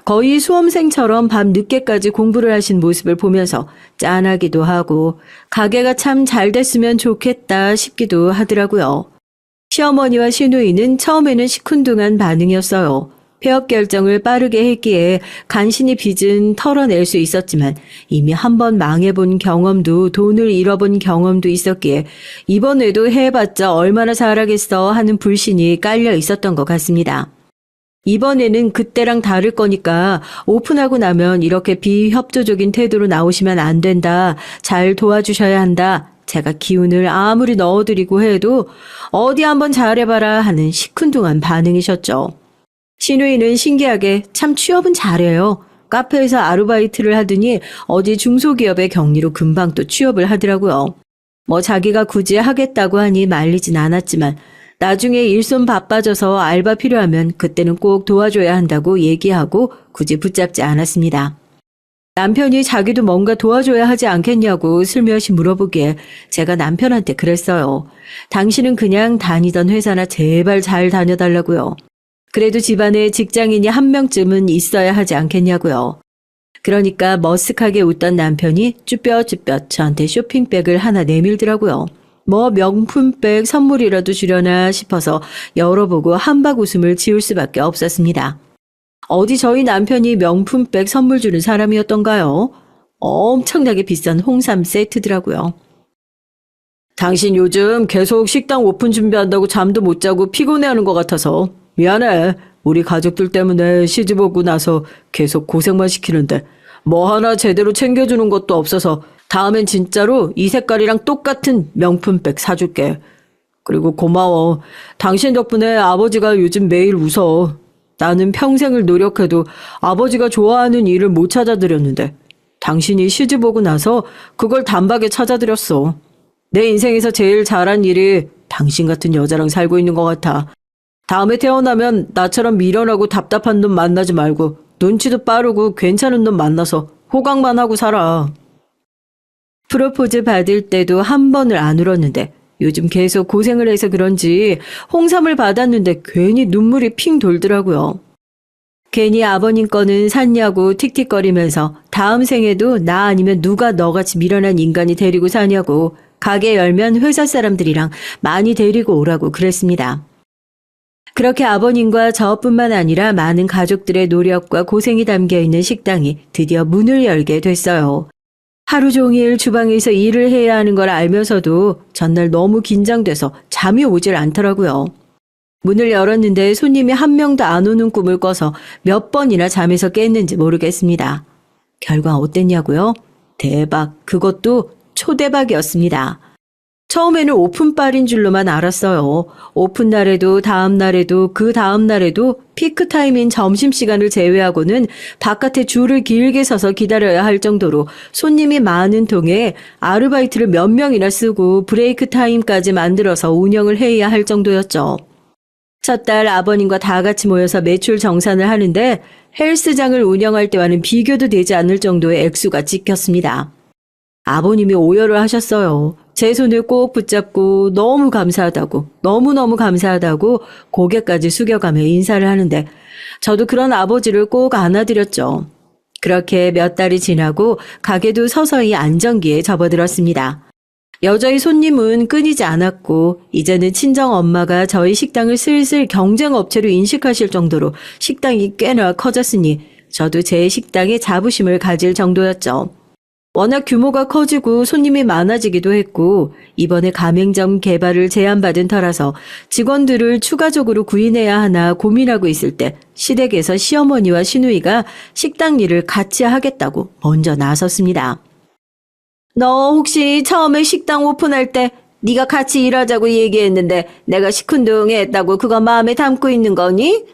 거의 수험생처럼 밤 늦게까지 공부를 하신 모습을 보면서 짠하기도 하고 가게가 참 잘 됐으면 좋겠다 싶기도 하더라고요. 시어머니와 시누이는 처음에는 시큰둥한 반응이었어요. 폐업 결정을 빠르게 했기에 간신히 빚은 털어낼 수 있었지만 이미 한 번 망해본 경험도 돈을 잃어본 경험도 있었기에 이번에도 해봤자 얼마나 잘하겠어 하는 불신이 깔려 있었던 것 같습니다. 이번에는 그때랑 다를 거니까 오픈하고 나면 이렇게 비협조적인 태도로 나오시면 안 된다. 잘 도와주셔야 한다. 제가 기운을 아무리 넣어드리고 해도 어디 한번 잘해봐라 하는 시큰둥한 반응이셨죠. 시누이는 신기하게 참 취업은 잘해요. 카페에서 아르바이트를 하더니 어디 중소기업의 격리로 금방 또 취업을 하더라고요. 뭐 자기가 굳이 하겠다고 하니 말리진 않았지만 나중에 일손 바빠져서 알바 필요하면 그때는 꼭 도와줘야 한다고 얘기하고 굳이 붙잡지 않았습니다. 남편이 자기도 뭔가 도와줘야 하지 않겠냐고 슬며시 물어보기에 제가 남편한테 그랬어요. 당신은 그냥 다니던 회사나 제발 잘 다녀달라고요. 그래도 집안에 직장인이 한 명쯤은 있어야 하지 않겠냐고요. 그러니까 머쓱하게 웃던 남편이 쭈뼛쭈뼛 저한테 쇼핑백을 하나 내밀더라고요. 뭐 명품백 선물이라도 주려나 싶어서 열어보고 한박 웃음을 지울 수밖에 없었습니다. 어디 저희 남편이 명품백 선물 주는 사람이었던가요? 엄청나게 비싼 홍삼 세트더라고요. 당신 요즘 계속 식당 오픈 준비한다고 잠도 못 자고 피곤해하는 것 같아서 미안해. 우리 가족들 때문에 시집 오고 나서 계속 고생만 시키는데 뭐 하나 제대로 챙겨주는 것도 없어서 다음엔 진짜로 이 색깔이랑 똑같은 명품백 사줄게. 그리고 고마워. 당신 덕분에 아버지가 요즘 매일 웃어. 나는 평생을 노력해도 아버지가 좋아하는 일을 못 찾아드렸는데 당신이 시집 오고 나서 그걸 단박에 찾아드렸어. 내 인생에서 제일 잘한 일이 당신 같은 여자랑 살고 있는 것 같아. 다음에 태어나면 나처럼 미련하고 답답한 놈 만나지 말고 눈치도 빠르고 괜찮은 놈 만나서 호강만 하고 살아. 프로포즈 받을 때도 한 번을 안 울었는데 요즘 계속 고생을 해서 그런지 홍삼을 받았는데 괜히 눈물이 핑 돌더라고요. 괜히 아버님 거는 샀냐고 틱틱거리면서 다음 생에도 나 아니면 누가 너같이 미련한 인간이 데리고 사냐고 가게 열면 회사 사람들이랑 많이 데리고 오라고 그랬습니다. 그렇게 아버님과 저뿐만 아니라 많은 가족들의 노력과 고생이 담겨있는 식당이 드디어 문을 열게 됐어요. 하루 종일 주방에서 일을 해야 하는 걸 알면서도 전날 너무 긴장돼서 잠이 오질 않더라고요. 문을 열었는데 손님이 한 명도 안 오는 꿈을 꿔서 몇 번이나 잠에서 깼는지 모르겠습니다. 결과 어땠냐고요? 대박, 그것도 초대박이었습니다. 처음에는 오픈빨인 줄로만 알았어요. 오픈 날에도 다음 날에도 그 다음 날에도 피크타임인 점심시간을 제외하고는 바깥에 줄을 길게 서서 기다려야 할 정도로 손님이 많은 통에 아르바이트를 몇 명이나 쓰고 브레이크 타임까지 만들어서 운영을 해야 할 정도였죠. 첫 달 아버님과 다 같이 모여서 매출 정산을 하는데 헬스장을 운영할 때와는 비교도 되지 않을 정도의 액수가 찍혔습니다. 아버님이 오열을 하셨어요. 제 손을 꼭 붙잡고 너무 감사하다고, 너무너무 감사하다고 고개까지 숙여가며 인사를 하는데 저도 그런 아버지를 꼭 안아드렸죠. 그렇게 몇 달이 지나고 가게도 서서히 안정기에 접어들었습니다. 여자의 손님은 끊이지 않았고 이제는 친정엄마가 저희 식당을 슬슬 경쟁업체로 인식하실 정도로 식당이 꽤나 커졌으니 저도 제 식당에 자부심을 가질 정도였죠. 워낙 규모가 커지고 손님이 많아지기도 했고 이번에 가맹점 개발을 제안받은 터라서 직원들을 추가적으로 구인해야 하나 고민하고 있을 때 시댁에서 시어머니와 시누이가 식당 일을 같이 하겠다고 먼저 나섰습니다. 너 혹시 처음에 식당 오픈할 때 네가 같이 일하자고 얘기했는데 내가 시큰둥했다고 그거 마음에 담고 있는 거니?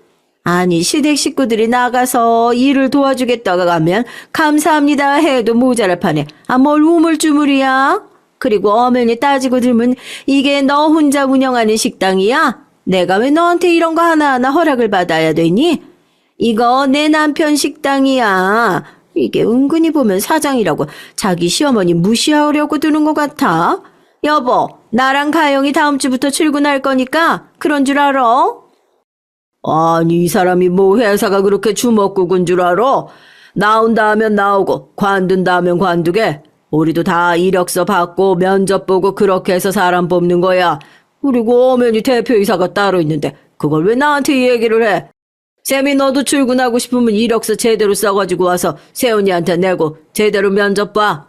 아니 시댁 식구들이 나가서 일을 도와주겠다고 하면 감사합니다 해도 모자랄 판에 뭘 우물쭈물이야? 그리고 엄연히 따지고 들면 이게 너 혼자 운영하는 식당이야? 내가 왜 너한테 이런 거 하나하나 허락을 받아야 되니? 이거 내 남편 식당이야. 이게 은근히 보면 사장이라고 자기 시어머니 무시하려고 드는 것 같아. 여보, 나랑 가영이 다음 주부터 출근할 거니까 그런 줄 알아? 아니 이 사람이 뭐 회사가 그렇게 주먹국인 줄 알아? 나온다 하면 나오고 관둔다 하면 관두게. 우리도 다 이력서 받고 면접 보고 그렇게 해서 사람 뽑는 거야. 그리고 엄연히 대표이사가 따로 있는데 그걸 왜 나한테 얘기를 해? 쌤이 너도 출근하고 싶으면 이력서 제대로 써가지고 와서 세훈이한테 내고 제대로 면접 봐.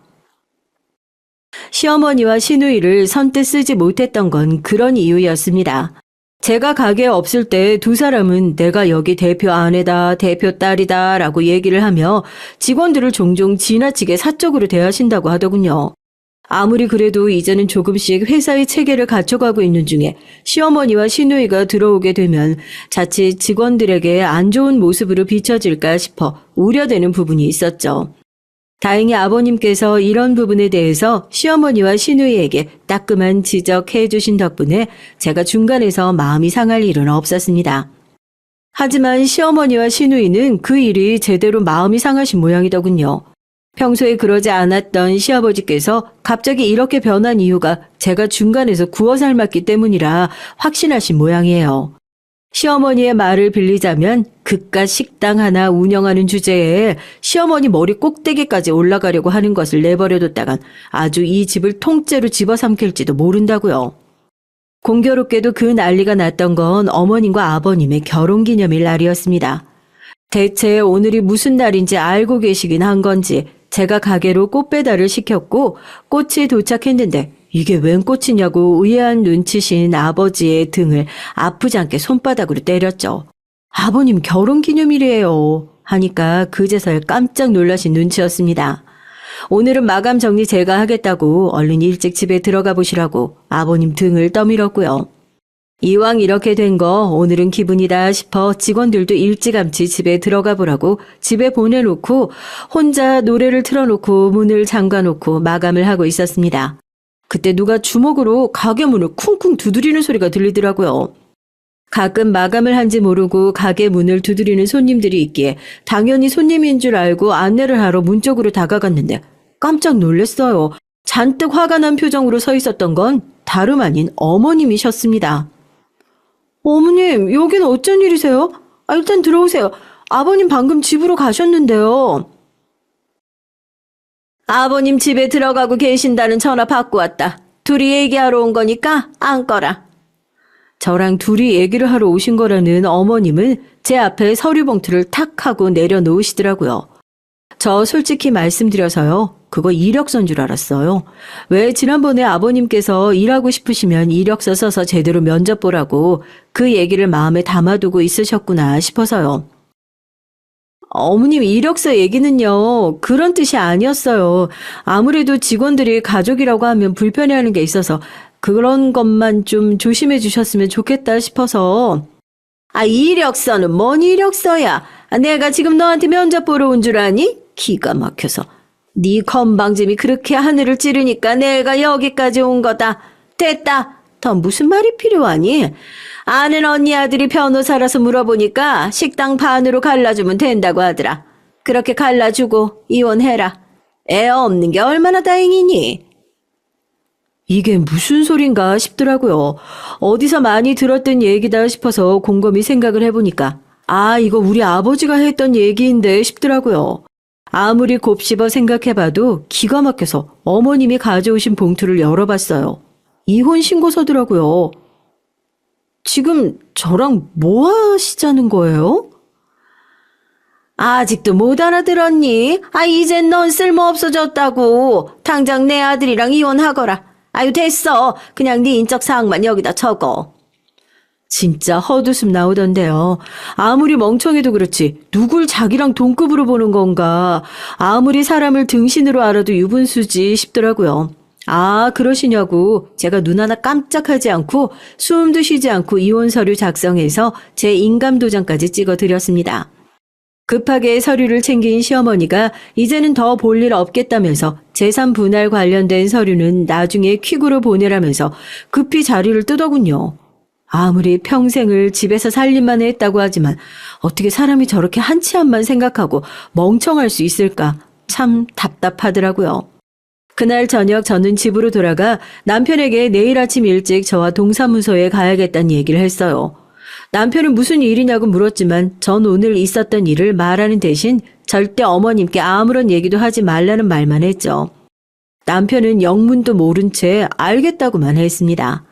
시어머니와 시누이를 선뜻 쓰지 못했던 건 그런 이유였습니다. 제가 가게에 없을 때 두 사람은 내가 여기 대표 아내다, 대표 딸이다 라고 얘기를 하며 직원들을 종종 지나치게 사적으로 대하신다고 하더군요. 아무리 그래도 이제는 조금씩 회사의 체계를 갖춰가고 있는 중에 시어머니와 시누이가 들어오게 되면 자칫 직원들에게 안 좋은 모습으로 비춰질까 싶어 우려되는 부분이 있었죠. 다행히 아버님께서 이런 부분에 대해서 시어머니와 시누이에게 따끔한 지적해 주신 덕분에 제가 중간에서 마음이 상할 일은 없었습니다. 하지만 시어머니와 시누이는 그 일이 제대로 마음이 상하신 모양이더군요. 평소에 그러지 않았던 시아버지께서 갑자기 이렇게 변한 이유가 제가 중간에서 구워 삶았기 때문이라 확신하신 모양이에요. 시어머니의 말을 빌리자면 그깟 식당 하나 운영하는 주제에 시어머니 머리 꼭대기까지 올라가려고 하는 것을 내버려뒀다간 아주 이 집을 통째로 집어삼킬지도 모른다고요. 공교롭게도 그 난리가 났던 건 어머님과 아버님의 결혼기념일 날이었습니다. 대체 오늘이 무슨 날인지 알고 계시긴 한 건지 제가 가게로 꽃 배달을 시켰고 꽃이 도착했는데 이게 웬 꽃이냐고 의아한 눈치신 아버지의 등을 아프지 않게 손바닥으로 때렸죠. 아버님 결혼기념일이에요 하니까 그제서야 깜짝 놀라신 눈치였습니다. 오늘은 마감 정리 제가 하겠다고 얼른 일찍 집에 들어가 보시라고 아버님 등을 떠밀었고요. 이왕 이렇게 된 거 오늘은 기분이다 싶어 직원들도 일찌감치 집에 들어가 보라고 집에 보내놓고 혼자 노래를 틀어놓고 문을 잠가놓고 마감을 하고 있었습니다. 그때 누가 주먹으로 가게 문을 쿵쿵 두드리는 소리가 들리더라고요. 가끔 마감을 한지 모르고 가게 문을 두드리는 손님들이 있기에 당연히 손님인 줄 알고 안내를 하러 문 쪽으로 다가갔는데 깜짝 놀랐어요. 잔뜩 화가 난 표정으로 서 있었던 건 다름 아닌 어머님이셨습니다. 어머님, 여기는 어쩐 일이세요? 일단 들어오세요. 아버님 방금 집으로 가셨는데요. 아버님 집에 들어가고 계신다는 전화 받고 왔다. 둘이 얘기하러 온 거니까 앉거라. 저랑 둘이 얘기를 하러 오신 거라는 어머님은 제 앞에 서류 봉투를 탁 하고 내려놓으시더라고요. 저 솔직히 말씀드려서요. 그거 이력서인 줄 알았어요. 왜 지난번에 아버님께서 일하고 싶으시면 이력서 써서 제대로 면접 보라고 그 얘기를 마음에 담아두고 있으셨구나 싶어서요. 어머님 이력서 얘기는요. 그런 뜻이 아니었어요. 아무래도 직원들이 가족이라고 하면 불편해하는 게 있어서 그런 것만 좀 조심해 주셨으면 좋겠다 싶어서. 이력서는 뭔 이력서야. 내가 지금 너한테 면접 보러 온 줄 아니? 기가 막혀서. 네 건방짐이 그렇게 하늘을 찌르니까 내가 여기까지 온 거다. 됐다. 더 무슨 말이 필요하니? 아는 언니 아들이 변호사라서 물어보니까 식당 반으로 갈라주면 된다고 하더라. 그렇게 갈라주고 이혼해라. 애 없는 게 얼마나 다행이니? 이게 무슨 소린가 싶더라고요. 어디서 많이 들었던 얘기다 싶어서 곰곰이 생각을 해보니까 이거 우리 아버지가 했던 얘기인데 싶더라고요. 아무리 곱씹어 생각해봐도 기가 막혀서 어머님이 가져오신 봉투를 열어봤어요. 이혼 신고서더라고요. 지금 저랑 뭐 하시자는 거예요? 아직도 못 알아들었니? 이젠 넌 쓸모없어졌다고. 당장 내 아들이랑 이혼하거라. 됐어. 그냥 네 인적사항만 여기다 적어. 진짜 헛웃음 나오던데요. 아무리 멍청해도 그렇지 누굴 자기랑 동급으로 보는 건가. 아무리 사람을 등신으로 알아도 유분수지 싶더라고요. 그러시냐고 제가 눈 하나 깜짝하지 않고 숨도 쉬지 않고 이혼 서류 작성해서 제 인감도장까지 찍어드렸습니다. 급하게 서류를 챙긴 시어머니가 이제는 더 볼 일 없겠다면서 재산 분할 관련된 서류는 나중에 퀵으로 보내라면서 급히 자리를 뜨더군요. 아무리 평생을 집에서 살림만 했다고 하지만 어떻게 사람이 저렇게 한치 앞만 생각하고 멍청할 수 있을까 참 답답하더라고요. 그날 저녁 저는 집으로 돌아가 남편에게 내일 아침 일찍 저와 동사무소에 가야겠다는 얘기를 했어요. 남편은 무슨 일이냐고 물었지만 전 오늘 있었던 일을 말하는 대신 절대 어머님께 아무런 얘기도 하지 말라는 말만 했죠. 남편은 영문도 모른 채 알겠다고만 했습니다.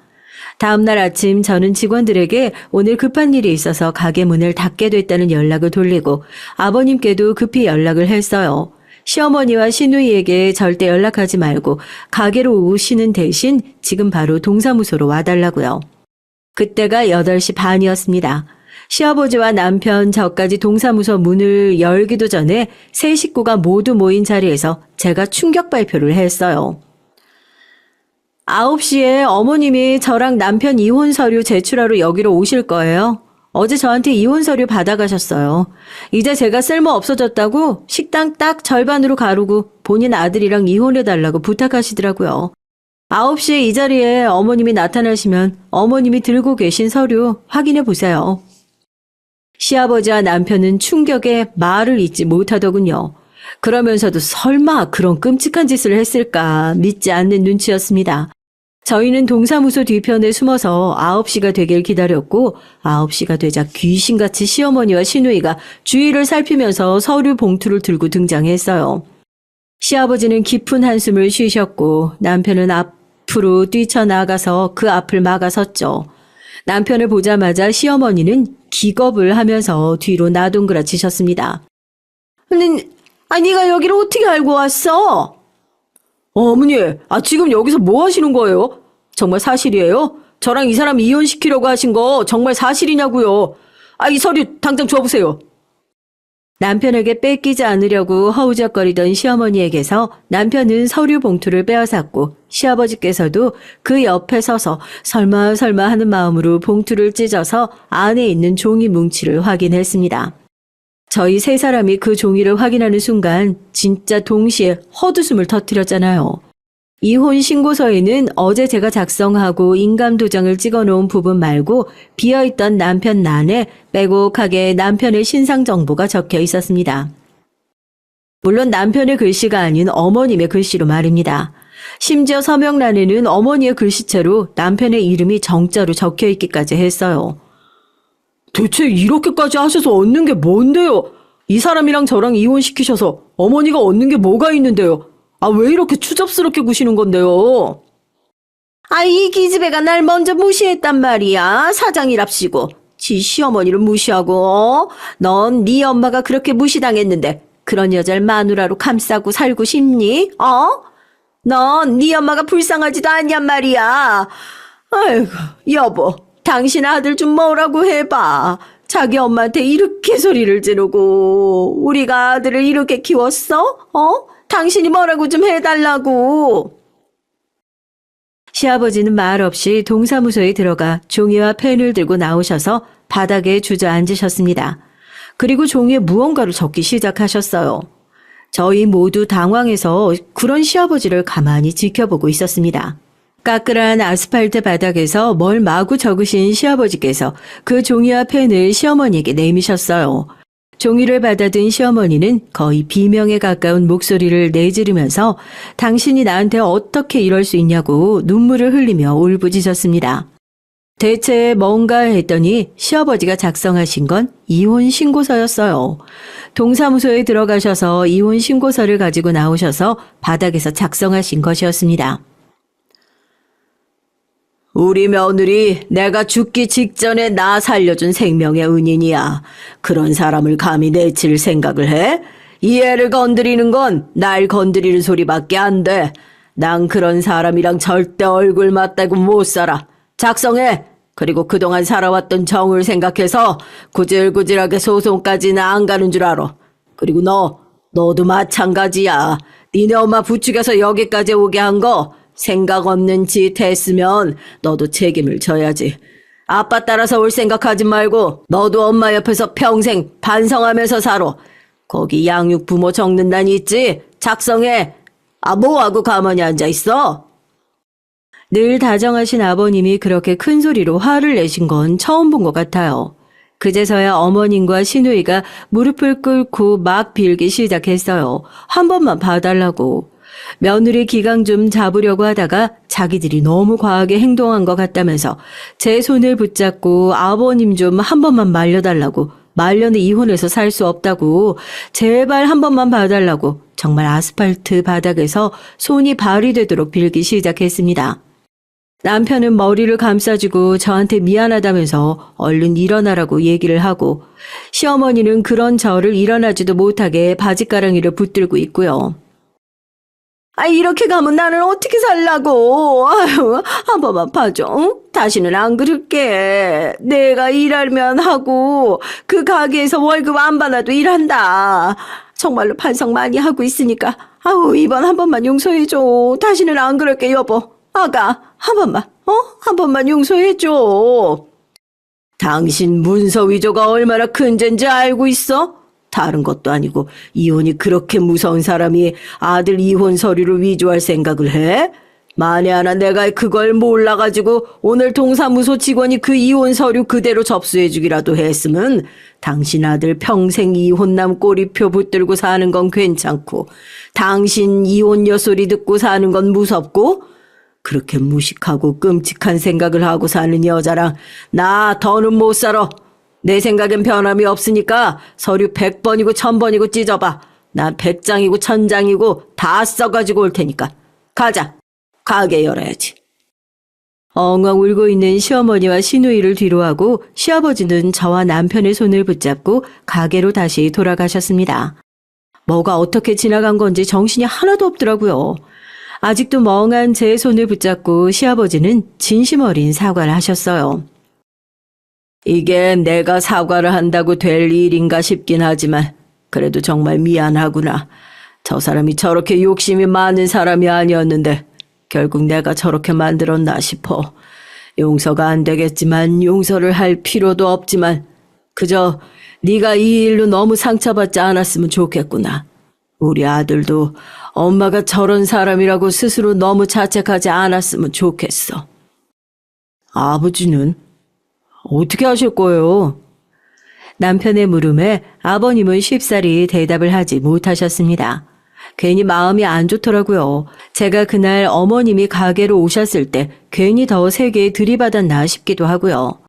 다음날 아침 저는 직원들에게 오늘 급한 일이 있어서 가게 문을 닫게 됐다는 연락을 돌리고 아버님께도 급히 연락을 했어요. 시어머니와 시누이에게 절대 연락하지 말고 가게로 오시는 대신 지금 바로 동사무소로 와달라고요. 그때가 8시 반이었습니다. 시아버지와 남편, 저까지 동사무소 문을 열기도 전에 세 식구가 모두 모인 자리에서 제가 충격 발표를 했어요. 9시에 어머님이 저랑 남편 이혼 서류 제출하러 여기로 오실 거예요. 어제 저한테 이혼 서류 받아가셨어요. 이제 제가 쓸모 없어졌다고 식당 딱 절반으로 가르고 본인 아들이랑 이혼해달라고 부탁하시더라고요. 9시에 이 자리에 어머님이 나타나시면 어머님이 들고 계신 서류 확인해 보세요. 시아버지와 남편은 충격에 말을 잇지 못하더군요. 그러면서도 설마 그런 끔찍한 짓을 했을까 믿지 않는 눈치였습니다. 저희는 동사무소 뒤편에 숨어서 9시가 되길 기다렸고 9시가 되자 귀신같이 시어머니와 시누이가 주위를 살피면서 서류 봉투를 들고 등장했어요. 시아버지는 깊은 한숨을 쉬셨고 남편은 앞으로 뛰쳐나가서 그 앞을 막아섰죠. 남편을 보자마자 시어머니는 기겁을 하면서 뒤로 나동그라치셨습니다. 네가 여기를 어떻게 알고 왔어? 어머니, 지금 여기서 뭐 하시는 거예요? 정말 사실이에요? 저랑 이 사람 이혼시키려고 하신 거 정말 사실이냐고요? 이 서류 당장 줘보세요. 남편에게 뺏기지 않으려고 허우적거리던 시어머니에게서 남편은 서류 봉투를 빼앗았고 시아버지께서도 그 옆에 서서 설마 하는 마음으로 봉투를 찢어서 안에 있는 종이 뭉치를 확인했습니다. 저희 세 사람이 그 종이를 확인하는 순간 진짜 동시에 헛웃음을 터뜨렸잖아요. 이혼 신고서에는 어제 제가 작성하고 인감도장을 찍어놓은 부분 말고 비어있던 남편 란에 빼곡하게 남편의 신상 정보가 적혀 있었습니다. 물론 남편의 글씨가 아닌 어머님의 글씨로 말입니다. 심지어 서명란에는 어머니의 글씨체로 남편의 이름이 정자로 적혀 있기까지 했어요. 대체 이렇게까지 하셔서 얻는 게 뭔데요? 이 사람이랑 저랑 이혼시키셔서 어머니가 얻는 게 뭐가 있는데요? 왜 이렇게 추접스럽게 구시는 건데요? 이 기집애가 날 먼저 무시했단 말이야. 사장이랍시고. 지 시어머니를 무시하고. 넌 네 엄마가 그렇게 무시당했는데 그런 여자를 마누라로 감싸고 살고 싶니? 넌 네 엄마가 불쌍하지도 않냔 말이야. 아이고, 여보. 당신 아들 좀 뭐라고 해봐. 자기 엄마한테 이렇게 소리를 지르고 우리가 아들을 이렇게 키웠어? 당신이 뭐라고 좀 해달라고. 시아버지는 말없이 동사무소에 들어가 종이와 펜을 들고 나오셔서 바닥에 주저앉으셨습니다. 그리고 종이에 무언가를 적기 시작하셨어요. 저희 모두 당황해서 그런 시아버지를 가만히 지켜보고 있었습니다. 까끌한 아스팔트 바닥에서 뭘 마구 적으신 시아버지께서 그 종이와 펜을 시어머니에게 내미셨어요. 종이를 받아든 시어머니는 거의 비명에 가까운 목소리를 내지르면서 당신이 나한테 어떻게 이럴 수 있냐고 눈물을 흘리며 울부짖었습니다. 대체 뭔가 했더니 시아버지가 작성하신 건 이혼 신고서였어요. 동사무소에 들어가셔서 이혼 신고서를 가지고 나오셔서 바닥에서 작성하신 것이었습니다. 우리 며느리 내가 죽기 직전에 나 살려준 생명의 은인이야. 그런 사람을 감히 내칠 생각을 해? 이 애를 건드리는 건 날 건드리는 소리밖에 안 돼. 난 그런 사람이랑 절대 얼굴 맞대고 못 살아. 작성해. 그리고 그동안 살아왔던 정을 생각해서 구질구질하게 소송까지는 안 가는 줄 알아. 그리고 너도 마찬가지야. 니네 엄마 부추겨서 여기까지 오게 한 거 생각 없는 짓 했으면 너도 책임을 져야지. 아빠 따라서 올 생각하지 말고 너도 엄마 옆에서 평생 반성하면서 살아. 거기 양육 부모 적는 난 있지? 작성해. 뭐하고 가만히 앉아있어? 늘 다정하신 아버님이 그렇게 큰 소리로 화를 내신 건 처음 본 것 같아요. 그제서야 어머님과 시누이가 무릎을 꿇고 막 빌기 시작했어요. 한 번만 봐달라고. 며느리 기강 좀 잡으려고 하다가 자기들이 너무 과하게 행동한 것 같다면서 제 손을 붙잡고 아버님 좀 한 번만 말려달라고, 말려는 이혼해서 살 수 없다고, 제발 한 번만 봐달라고 정말 아스팔트 바닥에서 손이 발이 되도록 빌기 시작했습니다. 남편은 머리를 감싸주고 저한테 미안하다면서 얼른 일어나라고 얘기를 하고, 시어머니는 그런 저를 일어나지도 못하게 바짓가랑이를 붙들고 있고요. 이렇게 가면 나는 어떻게 살라고. 한 번만 봐줘. 응? 다시는 안 그럴게. 내가 일하면 하고 그 가게에서 월급 안 받아도 일한다. 정말로 반성 많이 하고 있으니까 이번 한 번만 용서해줘. 다시는 안 그럴게 여보. 아가 한 번만 한 번만 용서해줘. 당신 문서 위조가 얼마나 큰 죄인지 알고 있어? 다른 것도 아니고 이혼이 그렇게 무서운 사람이 아들 이혼 서류를 위조할 생각을 해? 만에 하나 내가 그걸 몰라가지고 오늘 동사무소 직원이 그 이혼 서류 그대로 접수해주기라도 했으면 당신 아들 평생 이혼남 꼬리표 붙들고 사는 건 괜찮고 당신 이혼녀 소리 듣고 사는 건 무섭고 그렇게 무식하고 끔찍한 생각을 하고 사는 여자랑 나 더는 못 살아. 내 생각엔 변함이 없으니까 서류 100번이고 1000번이고 찢어봐. 난 100장이고 1000장이고 다 써가지고 올 테니까. 가자. 가게 열어야지. 엉엉 울고 있는 시어머니와 시누이를 뒤로하고 시아버지는 저와 남편의 손을 붙잡고 가게로 다시 돌아가셨습니다. 뭐가 어떻게 지나간 건지 정신이 하나도 없더라고요. 아직도 멍한 제 손을 붙잡고 시아버지는 진심 어린 사과를 하셨어요. 이게 내가 사과를 한다고 될 일인가 싶긴 하지만 그래도 정말 미안하구나. 저 사람이 저렇게 욕심이 많은 사람이 아니었는데 결국 내가 저렇게 만들었나 싶어. 용서가 안 되겠지만 용서를 할 필요도 없지만 그저 네가 이 일로 너무 상처받지 않았으면 좋겠구나. 우리 아들도 엄마가 저런 사람이라고 스스로 너무 자책하지 않았으면 좋겠어. 아버지는 어떻게 하실 거예요? 남편의 물음에 아버님은 쉽사리 대답을 하지 못하셨습니다. 괜히 마음이 안 좋더라고요. 제가 그날 어머님이 가게로 오셨을 때 괜히 더 세게 들이받았나 싶기도 하고요.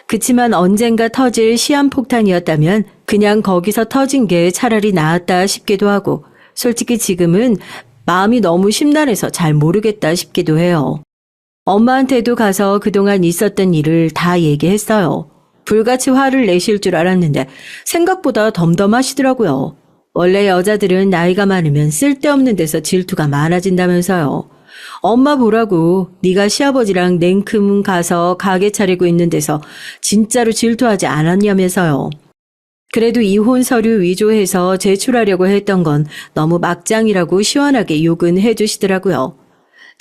그치만 언젠가 터질 시한폭탄이었다면 그냥 거기서 터진 게 차라리 나았다 싶기도 하고 솔직히 지금은 마음이 너무 심란해서 잘 모르겠다 싶기도 해요. 엄마한테도 가서 그동안 있었던 일을 다 얘기했어요. 불같이 화를 내실 줄 알았는데 생각보다 덤덤하시더라고요. 원래 여자들은 나이가 많으면 쓸데없는 데서 질투가 많아진다면서요. 엄마 보라고 네가 시아버지랑 냉큼 가서 가게 차리고 있는 데서 진짜로 질투하지 않았냐면서요. 그래도 이혼 서류 위조해서 제출하려고 했던 건 너무 막장이라고 시원하게 욕은 해주시더라고요.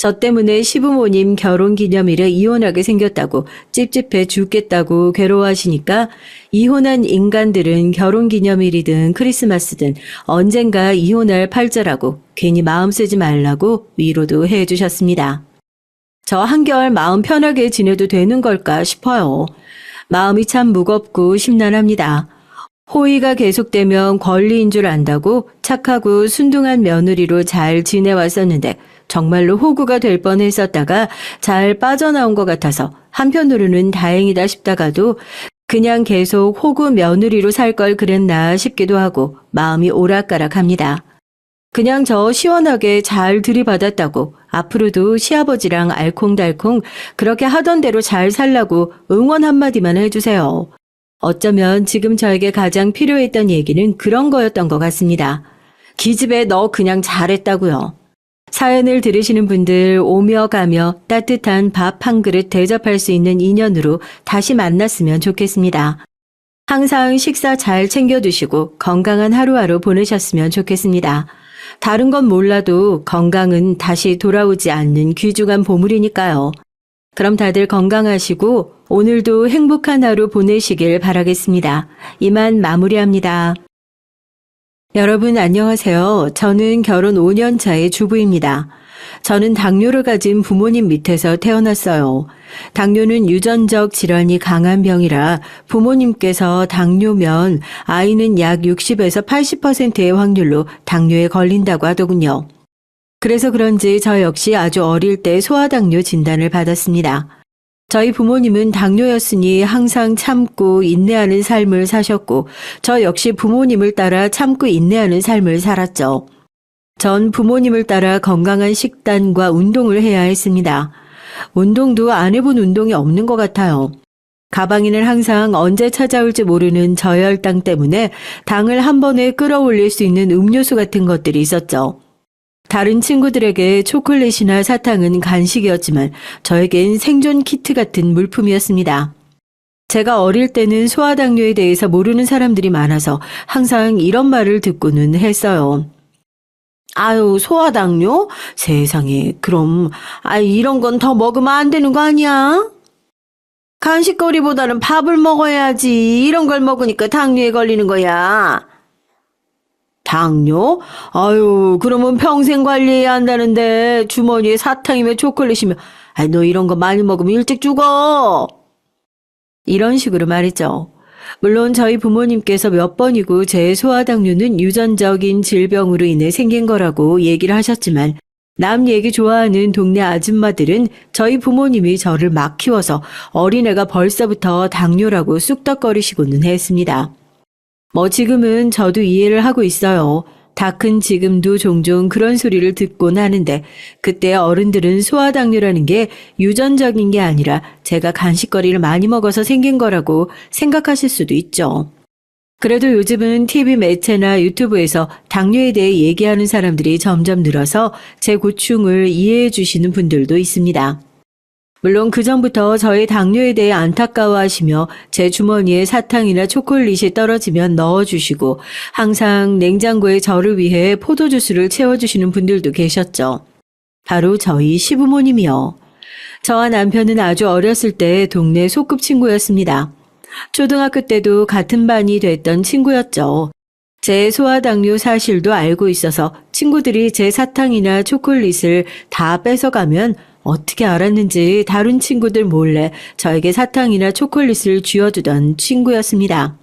저 때문에 시부모님 결혼기념일에 이혼하게 생겼다고 찝찝해 죽겠다고 괴로워하시니까 이혼한 인간들은 결혼기념일이든 크리스마스든 언젠가 이혼할 팔자라고 괜히 마음 쓰지 말라고 위로도 해주셨습니다. 저 한결 마음 편하게 지내도 되는 걸까 싶어요. 마음이 참 무겁고 심란합니다. 호의가 계속되면 권리인 줄 안다고 착하고 순둥한 며느리로 잘 지내왔었는데 정말로 호구가 될 뻔했었다가 잘 빠져나온 것 같아서 한편으로는 다행이다 싶다가도 그냥 계속 호구 며느리로 살 걸 그랬나 싶기도 하고 마음이 오락가락합니다. 그냥 저 시원하게 잘 들이받았다고 앞으로도 시아버지랑 알콩달콩 그렇게 하던 대로 잘 살라고 응원 한마디만 해주세요. 어쩌면 지금 저에게 가장 필요했던 얘기는 그런 거였던 것 같습니다. 기집애 너 그냥 잘했다고요. 사연을 들으시는 분들 오며 가며 따뜻한 밥 한 그릇 대접할 수 있는 인연으로 다시 만났으면 좋겠습니다. 항상 식사 잘 챙겨 드시고 건강한 하루하루 보내셨으면 좋겠습니다. 다른 건 몰라도 건강은 다시 돌아오지 않는 귀중한 보물이니까요. 그럼 다들 건강하시고 오늘도 행복한 하루 보내시길 바라겠습니다. 이만 마무리합니다. 여러분 안녕하세요. 저는 결혼 5년 차의 주부입니다. 저는 당뇨를 가진 부모님 밑에서 태어났어요. 당뇨는 유전적 질환이 강한 병이라 부모님께서 당뇨면 아이는 약 60에서 80%의 확률로 당뇨에 걸린다고 하더군요. 그래서 그런지 저 역시 아주 어릴 때 소아당뇨 진단을 받았습니다. 저희 부모님은 당뇨였으니 항상 참고 인내하는 삶을 사셨고 저 역시 부모님을 따라 참고 인내하는 삶을 살았죠. 전 부모님을 따라 건강한 식단과 운동을 해야 했습니다. 운동도 안 해본 운동이 없는 것 같아요. 가방에는 항상 언제 찾아올지 모르는 저혈당 때문에 당을 한 번에 끌어올릴 수 있는 음료수 같은 것들이 있었죠. 다른 친구들에게 초콜릿이나 사탕은 간식이었지만 저에겐 생존 키트 같은 물품이었습니다. 제가 어릴 때는 소아당뇨에 대해서 모르는 사람들이 많아서 항상 이런 말을 듣고는 했어요. 아유, 소아당뇨? 세상에, 그럼 이런 건 더 먹으면 안 되는 거 아니야? 간식거리보다는 밥을 먹어야지. 이런 걸 먹으니까 당뇨에 걸리는 거야. 당뇨? 아유, 그러면 평생 관리해야 한다는데 주머니에 사탕이며 초콜릿이며 아이, 너 이런 거 많이 먹으면 일찍 죽어. 이런 식으로 말이죠. 물론 저희 부모님께서 몇 번이고 제 소아당뇨는 유전적인 질병으로 인해 생긴 거라고 얘기를 하셨지만 남 얘기 좋아하는 동네 아줌마들은 저희 부모님이 저를 막 키워서 어린애가 벌써부터 당뇨라고 쑥덕거리시고는 했습니다. 뭐 지금은 저도 이해를 하고 있어요. 다 큰 지금도 종종 그런 소리를 듣곤 하는데 그때 어른들은 소아당뇨라는 게 유전적인 게 아니라 제가 간식거리를 많이 먹어서 생긴 거라고 생각하실 수도 있죠. 그래도 요즘은 TV 매체나 유튜브에서 당뇨에 대해 얘기하는 사람들이 점점 늘어서 제 고충을 이해해 주시는 분들도 있습니다. 물론 그전부터 저의 당뇨에 대해 안타까워하시며 제 주머니에 사탕이나 초콜릿이 떨어지면 넣어주시고 항상 냉장고에 저를 위해 포도주스를 채워주시는 분들도 계셨죠. 바로 저희 시부모님이요. 저와 남편은 아주 어렸을 때 동네 소꿉친구였습니다. 초등학교 때도 같은 반이 됐던 친구였죠. 제 소아당뇨 사실도 알고 있어서 친구들이 제 사탕이나 초콜릿을 다 뺏어가면 어떻게 알았는지 다른 친구들 몰래 저에게 사탕이나 초콜릿을 쥐어주던 친구였습니다.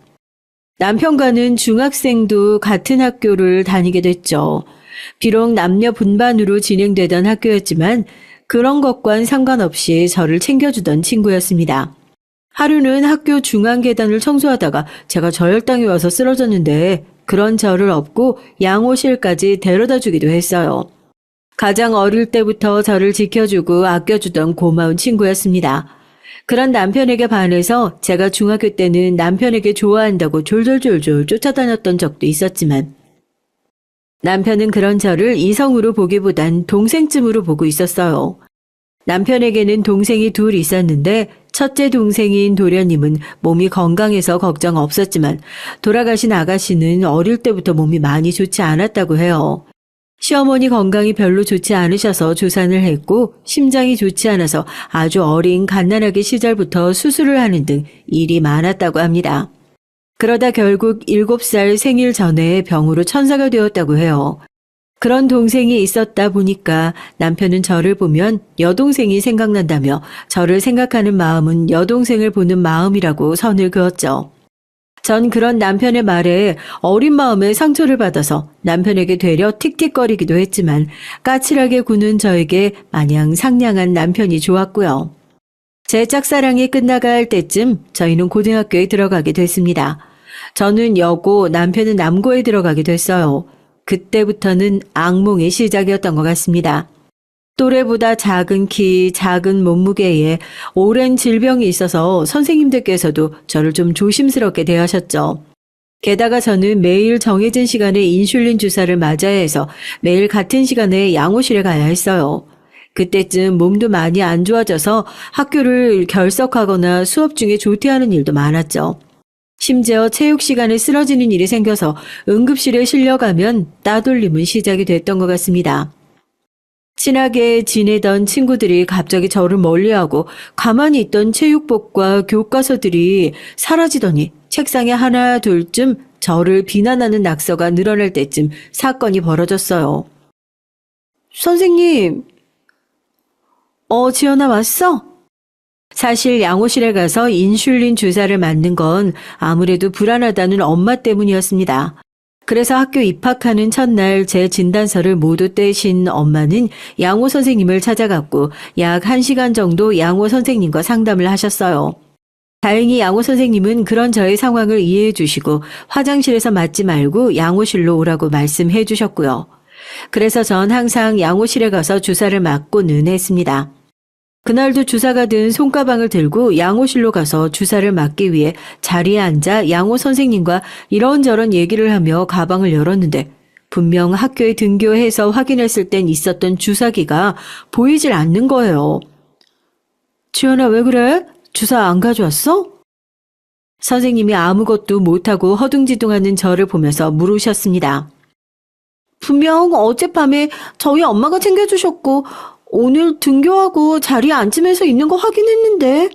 남편과는 중학생도 같은 학교를 다니게 됐죠. 비록 남녀 분반으로 진행되던 학교였지만 그런 것과는 상관없이 저를 챙겨주던 친구였습니다. 하루는 학교 중앙 계단을 청소하다가 제가 저혈당이 와서 쓰러졌는데 그런 저를 업고 양호실까지 데려다 주기도 했어요. 가장 어릴 때부터 저를 지켜주고 아껴주던 고마운 친구였습니다. 그런 남편에게 반해서 제가 중학교 때는 남편에게 좋아한다고 졸졸졸졸 쫓아다녔던 적도 있었지만 남편은 그런 저를 이성으로 보기보단 동생쯤으로 보고 있었어요. 남편에게는 동생이 둘 있었는데 첫째 동생인 도련님은 몸이 건강해서 걱정 없었지만 돌아가신 아가씨는 어릴 때부터 몸이 많이 좋지 않았다고 해요. 시어머니 건강이 별로 좋지 않으셔서 조산을 했고 심장이 좋지 않아서 아주 어린 갓난아기 시절부터 수술을 하는 등 일이 많았다고 합니다. 그러다 결국 7살 생일 전에 병으로 천사가 되었다고 해요. 그런 동생이 있었다 보니까 남편은 저를 보면 여동생이 생각난다며 저를 생각하는 마음은 여동생을 보는 마음이라고 선을 그었죠. 전 그런 남편의 말에 어린 마음에 상처를 받아서 남편에게 되려 틱틱거리기도 했지만 까칠하게 구는 저에게 마냥 상냥한 남편이 좋았고요. 제 짝사랑이 끝나갈 때쯤 저희는 고등학교에 들어가게 됐습니다. 저는 여고, 남편은 남고에 들어가게 됐어요. 그때부터는 악몽의 시작이었던 것 같습니다. 또래보다 작은 키, 작은 몸무게에 오랜 질병이 있어서 선생님들께서도 저를 좀 조심스럽게 대하셨죠. 게다가 저는 매일 정해진 시간에 인슐린 주사를 맞아야 해서 매일 같은 시간에 양호실에 가야 했어요. 그때쯤 몸도 많이 안 좋아져서 학교를 결석하거나 수업 중에 조퇴하는 일도 많았죠. 심지어 체육 시간에 쓰러지는 일이 생겨서 응급실에 실려가면 따돌림은 시작이 됐던 것 같습니다. 친하게 지내던 친구들이 갑자기 저를 멀리하고 가만히 있던 체육복과 교과서들이 사라지더니 책상에 하나 둘쯤 저를 비난하는 낙서가 늘어날 때쯤 사건이 벌어졌어요. 선생님, 지연아 왔어? 사실 양호실에 가서 인슐린 주사를 맞는 건 아무래도 불안하다는 엄마 때문이었습니다. 그래서 학교 입학하는 첫날 제 진단서를 모두 떼신 엄마는 양호 선생님을 찾아갔고 약 1시간 정도 양호 선생님과 상담을 하셨어요. 다행히 양호 선생님은 그런 저의 상황을 이해해 주시고 화장실에서 맞지 말고 양호실로 오라고 말씀해 주셨고요. 그래서 전 항상 양호실에 가서 주사를 맞고는 했습니다. 그날도 주사가 든 손가방을 들고 양호실로 가서 주사를 맞기 위해 자리에 앉아 양호 선생님과 이런저런 얘기를 하며 가방을 열었는데 분명 학교에 등교해서 확인했을 땐 있었던 주사기가 보이질 않는 거예요. 지연아, 왜 그래? 주사 안 가져왔어? 선생님이 아무것도 못하고 허둥지둥하는 저를 보면서 물으셨습니다. 분명 어젯밤에 저희 엄마가 챙겨주셨고 오늘 등교하고 자리에 앉으면서 있는 거 확인했는데.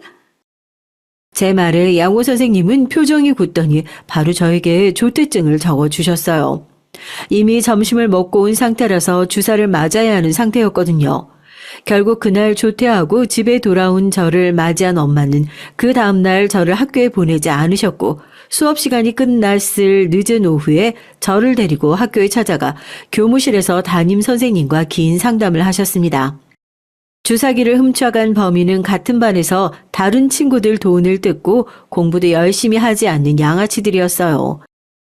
제 말에 양호 선생님은 표정이 굳더니 바로 저에게 조퇴증을 적어주셨어요. 이미 점심을 먹고 온 상태라서 주사를 맞아야 하는 상태였거든요. 결국 그날 조퇴하고 집에 돌아온 저를 맞이한 엄마는 그 다음날 저를 학교에 보내지 않으셨고 수업 시간이 끝났을 늦은 오후에 저를 데리고 학교에 찾아가 교무실에서 담임 선생님과 긴 상담을 하셨습니다. 주사기를 훔쳐간 범인은 같은 반에서 다른 친구들 돈을 뜯고 공부도 열심히 하지 않는 양아치들이었어요.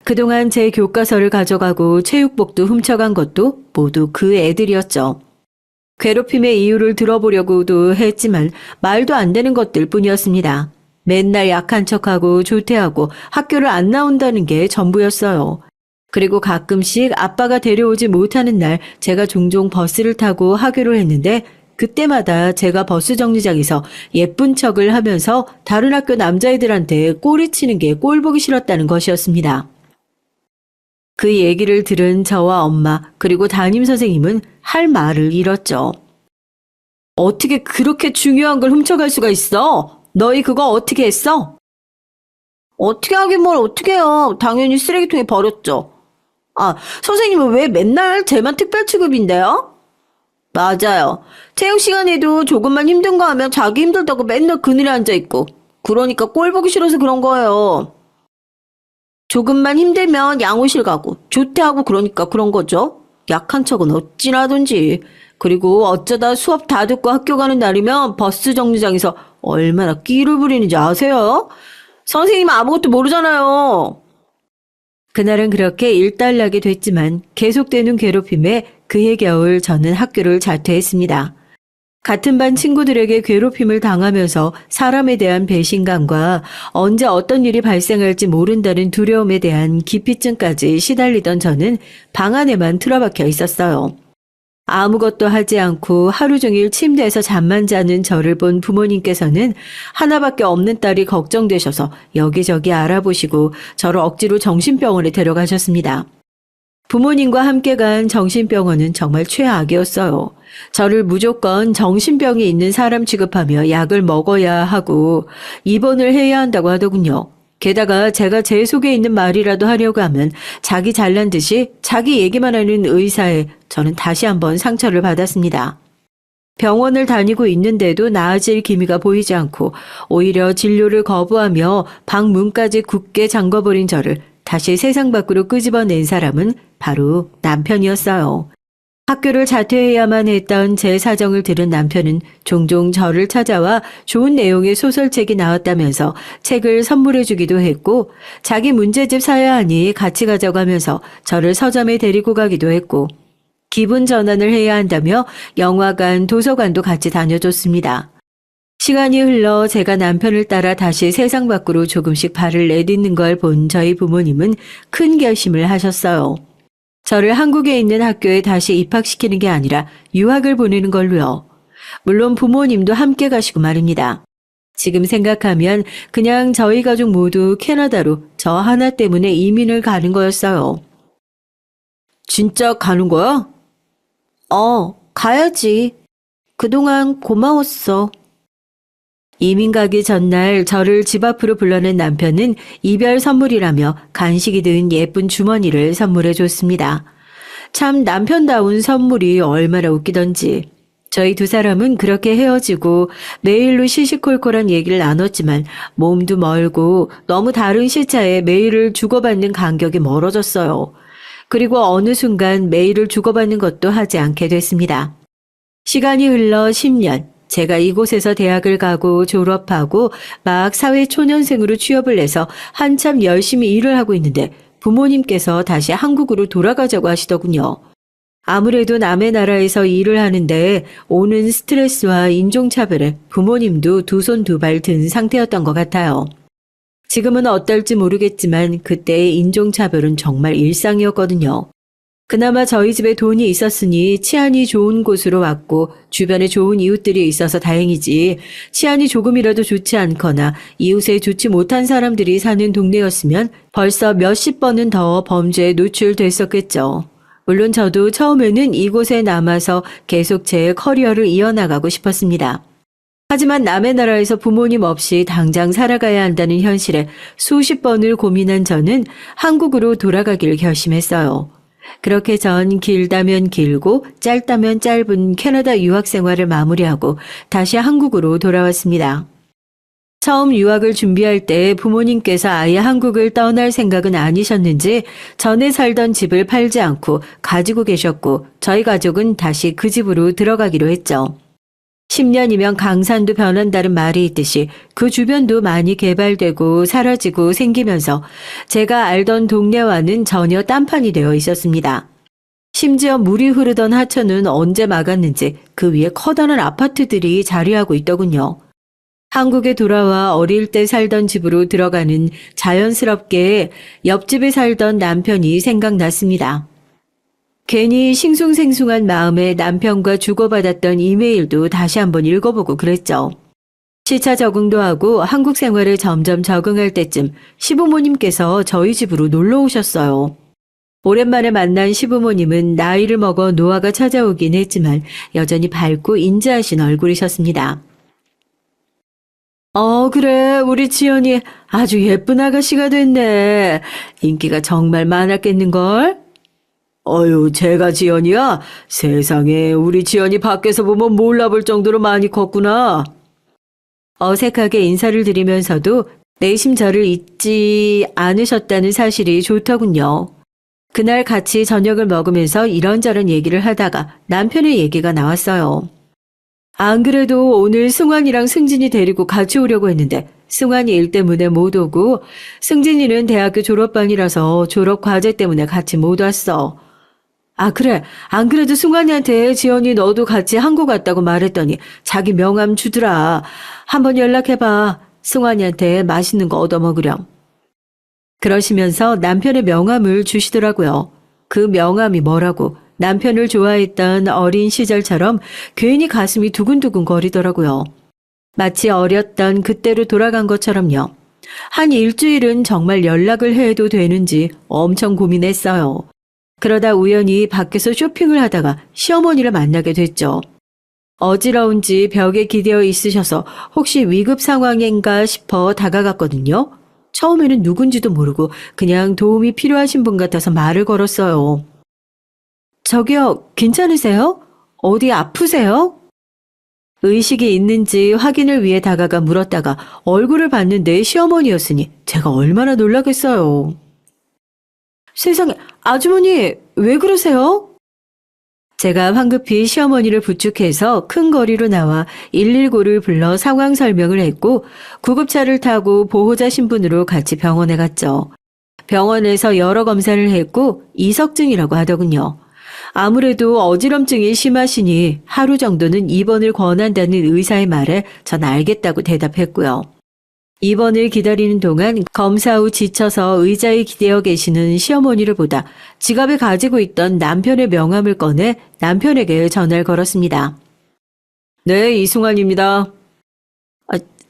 그동안 제 교과서를 가져가고 체육복도 훔쳐간 것도 모두 그 애들이었죠. 괴롭힘의 이유를 들어보려고도 했지만 말도 안 되는 것들 뿐이었습니다. 맨날 약한 척하고 조퇴하고 학교를 안 나온다는 게 전부였어요. 그리고 가끔씩 아빠가 데려오지 못하는 날 제가 종종 버스를 타고 하교를 했는데 그때마다 제가 버스 정류장에서 예쁜 척을 하면서 다른 학교 남자애들한테 꼬리치는 게 꼴보기 싫었다는 것이었습니다. 그 얘기를 들은 저와 엄마 그리고 담임 선생님은 할 말을 잃었죠. 어떻게 그렇게 중요한 걸 훔쳐갈 수가 있어? 너희 그거 어떻게 했어? 어떻게 하긴 뭘 어떻게 해요. 당연히 쓰레기통에 버렸죠. 아, 선생님은 왜 맨날 쟤만 특별 취급인데요? 맞아요. 체육 시간에도 조금만 힘든 거 하면 자기 힘들다고 맨날 그늘에 앉아있고. 그러니까 꼴 보기 싫어서 그런 거예요. 조금만 힘들면 양호실 가고 조퇴하고 그러니까 그런 거죠. 약한 척은 어찌나 하든지. 그리고 어쩌다 수업 다 듣고 학교 가는 날이면 버스 정류장에서 얼마나 끼를 부리는지 아세요? 선생님은 아무것도 모르잖아요. 그날은 그렇게 일단락이 됐지만 계속되는 괴롭힘에 그해 겨울 저는 학교를 자퇴했습니다. 같은 반 친구들에게 괴롭힘을 당하면서 사람에 대한 배신감과 언제 어떤 일이 발생할지 모른다는 두려움에 대한 기피증까지 시달리던 저는 방 안에만 틀어박혀 있었어요. 아무것도 하지 않고 하루 종일 침대에서 잠만 자는 저를 본 부모님께서는 하나밖에 없는 딸이 걱정되셔서 여기저기 알아보시고 저를 억지로 정신병원에 데려가셨습니다. 부모님과 함께 간 정신병원은 정말 최악이었어요. 저를 무조건 정신병이 있는 사람 취급하며 약을 먹어야 하고 입원을 해야 한다고 하더군요. 게다가 제가 제 속에 있는 말이라도 하려고 하면 자기 잘난 듯이 자기 얘기만 하는 의사에 저는 다시 한번 상처를 받았습니다. 병원을 다니고 있는데도 나아질 기미가 보이지 않고 오히려 진료를 거부하며 방 문까지 굳게 잠궈버린 저를 다시 세상 밖으로 끄집어낸 사람은 바로 남편이었어요. 학교를 자퇴해야만 했던 제 사정을 들은 남편은 종종 저를 찾아와 좋은 내용의 소설책이 나왔다면서 책을 선물해 주기도 했고 자기 문제집 사야 하니 같이 가자고 하면서 저를 서점에 데리고 가기도 했고 기분 전환을 해야 한다며 영화관, 도서관도 같이 다녀줬습니다. 시간이 흘러 제가 남편을 따라 다시 세상 밖으로 조금씩 발을 내딛는 걸 본 저희 부모님은 큰 결심을 하셨어요. 저를 한국에 있는 학교에 다시 입학시키는 게 아니라 유학을 보내는 걸로요. 물론 부모님도 함께 가시고 말입니다. 지금 생각하면 그냥 저희 가족 모두 캐나다로 저 하나 때문에 이민을 가는 거였어요. 진짜 가는 거야? 가야지. 그동안 고마웠어. 이민 가기 전날 저를 집 앞으로 불러낸 남편은 이별 선물이라며 간식이 든 예쁜 주머니를 선물해 줬습니다. 참 남편다운 선물이 얼마나 웃기던지. 저희 두 사람은 그렇게 헤어지고 메일로 시시콜콜한 얘기를 나눴지만 몸도 멀고 너무 다른 시차에 메일을 주고받는 간격이 멀어졌어요. 그리고 어느 순간 메일을 주고받는 것도 하지 않게 됐습니다. 시간이 흘러 10년. 제가 이곳에서 대학을 가고 졸업하고 막 사회초년생으로 취업을 해서 한참 열심히 일을 하고 있는데 부모님께서 다시 한국으로 돌아가자고 하시더군요. 아무래도 남의 나라에서 일을 하는데 오는 스트레스와 인종차별에 부모님도 두 손 두 발 든 상태였던 것 같아요. 지금은 어떨지 모르겠지만 그때의 인종차별은 정말 일상이었거든요. 그나마 저희 집에 돈이 있었으니 치안이 좋은 곳으로 왔고 주변에 좋은 이웃들이 있어서 다행이지 치안이 조금이라도 좋지 않거나 이웃에 좋지 못한 사람들이 사는 동네였으면 벌써 몇십 번은 더 범죄에 노출됐었겠죠. 물론 저도 처음에는 이곳에 남아서 계속 제 커리어를 이어나가고 싶었습니다. 하지만 남의 나라에서 부모님 없이 당장 살아가야 한다는 현실에 수십 번을 고민한 저는 한국으로 돌아가기를 결심했어요. 그렇게 전 길다면 길고 짧다면 짧은 캐나다 유학 생활을 마무리하고 다시 한국으로 돌아왔습니다. 처음 유학을 준비할 때 부모님께서 아예 한국을 떠날 생각은 아니셨는지 전에 살던 집을 팔지 않고 가지고 계셨고 저희 가족은 다시 그 집으로 들어가기로 했죠. 10년이면 강산도 변한다는 말이 있듯이 그 주변도 많이 개발되고 사라지고 생기면서 제가 알던 동네와는 전혀 딴판이 되어 있었습니다. 심지어 물이 흐르던 하천은 언제 막았는지 그 위에 커다란 아파트들이 자리하고 있더군요. 한국에 돌아와 어릴 때 살던 집으로 들어가는 자연스럽게 옆집에 살던 남편이 생각났습니다. 괜히 싱숭생숭한 마음에 남편과 주고받았던 이메일도 다시 한번 읽어보고 그랬죠. 시차 적응도 하고 한국 생활에 점점 적응할 때쯤 시부모님께서 저희 집으로 놀러 오셨어요. 오랜만에 만난 시부모님은 나이를 먹어 노화가 찾아오긴 했지만 여전히 밝고 인자하신 얼굴이셨습니다. 그래. 우리 지연이 아주 예쁜 아가씨가 됐네. 인기가 정말 많았겠는걸? 어휴, 제가 지연이야? 세상에, 우리 지연이 밖에서 보면 몰라볼 정도로 많이 컸구나. 어색하게 인사를 드리면서도 내심 저를 잊지 않으셨다는 사실이 좋더군요. 그날 같이 저녁을 먹으면서 이런저런 얘기를 하다가 남편의 얘기가 나왔어요. 안 그래도 오늘 승환이랑 승진이 데리고 같이 오려고 했는데 승환이 일 때문에 못 오고 승진이는 대학교 졸업반이라서 졸업 과제 때문에 같이 못 왔어. 아, 그래. 안 그래도 승환이한테 지연이 너도 같이 한국 왔다고 말했더니 자기 명함 주더라. 한번 연락해봐. 승환이한테 맛있는 거 얻어먹으렴. 그러시면서 남편의 명함을 주시더라고요. 그 명함이 뭐라고 남편을 좋아했던 어린 시절처럼 괜히 가슴이 두근두근 거리더라고요. 마치 어렸던 그때로 돌아간 것처럼요. 한 일주일은 정말 연락을 해도 되는지 엄청 고민했어요. 그러다 우연히 밖에서 쇼핑을 하다가 시어머니를 만나게 됐죠. 어지러운지 벽에 기대어 있으셔서 혹시 위급 상황인가 싶어 다가갔거든요. 처음에는 누군지도 모르고 그냥 도움이 필요하신 분 같아서 말을 걸었어요. 저기요, 괜찮으세요? 어디 아프세요? 의식이 있는지 확인을 위해 다가가 물었다가 얼굴을 봤는데 시어머니였으니 제가 얼마나 놀라겠어요. 세상에, 아주머니, 왜 그러세요? 제가 황급히 시어머니를 부축해서 큰 거리로 나와 119를 불러 상황 설명을 했고 구급차를 타고 보호자 신분으로 같이 병원에 갔죠. 병원에서 여러 검사를 했고 이석증이라고 하더군요. 아무래도 어지럼증이 심하시니 하루 정도는 입원을 권한다는 의사의 말에 전 알겠다고 대답했고요. 입원을 기다리는 동안 검사 후 지쳐서 의자에 기대어 계시는 시어머니를 보다 지갑에 가지고 있던 남편의 명함을 꺼내 남편에게 전화를 걸었습니다. 네, 이승환입니다.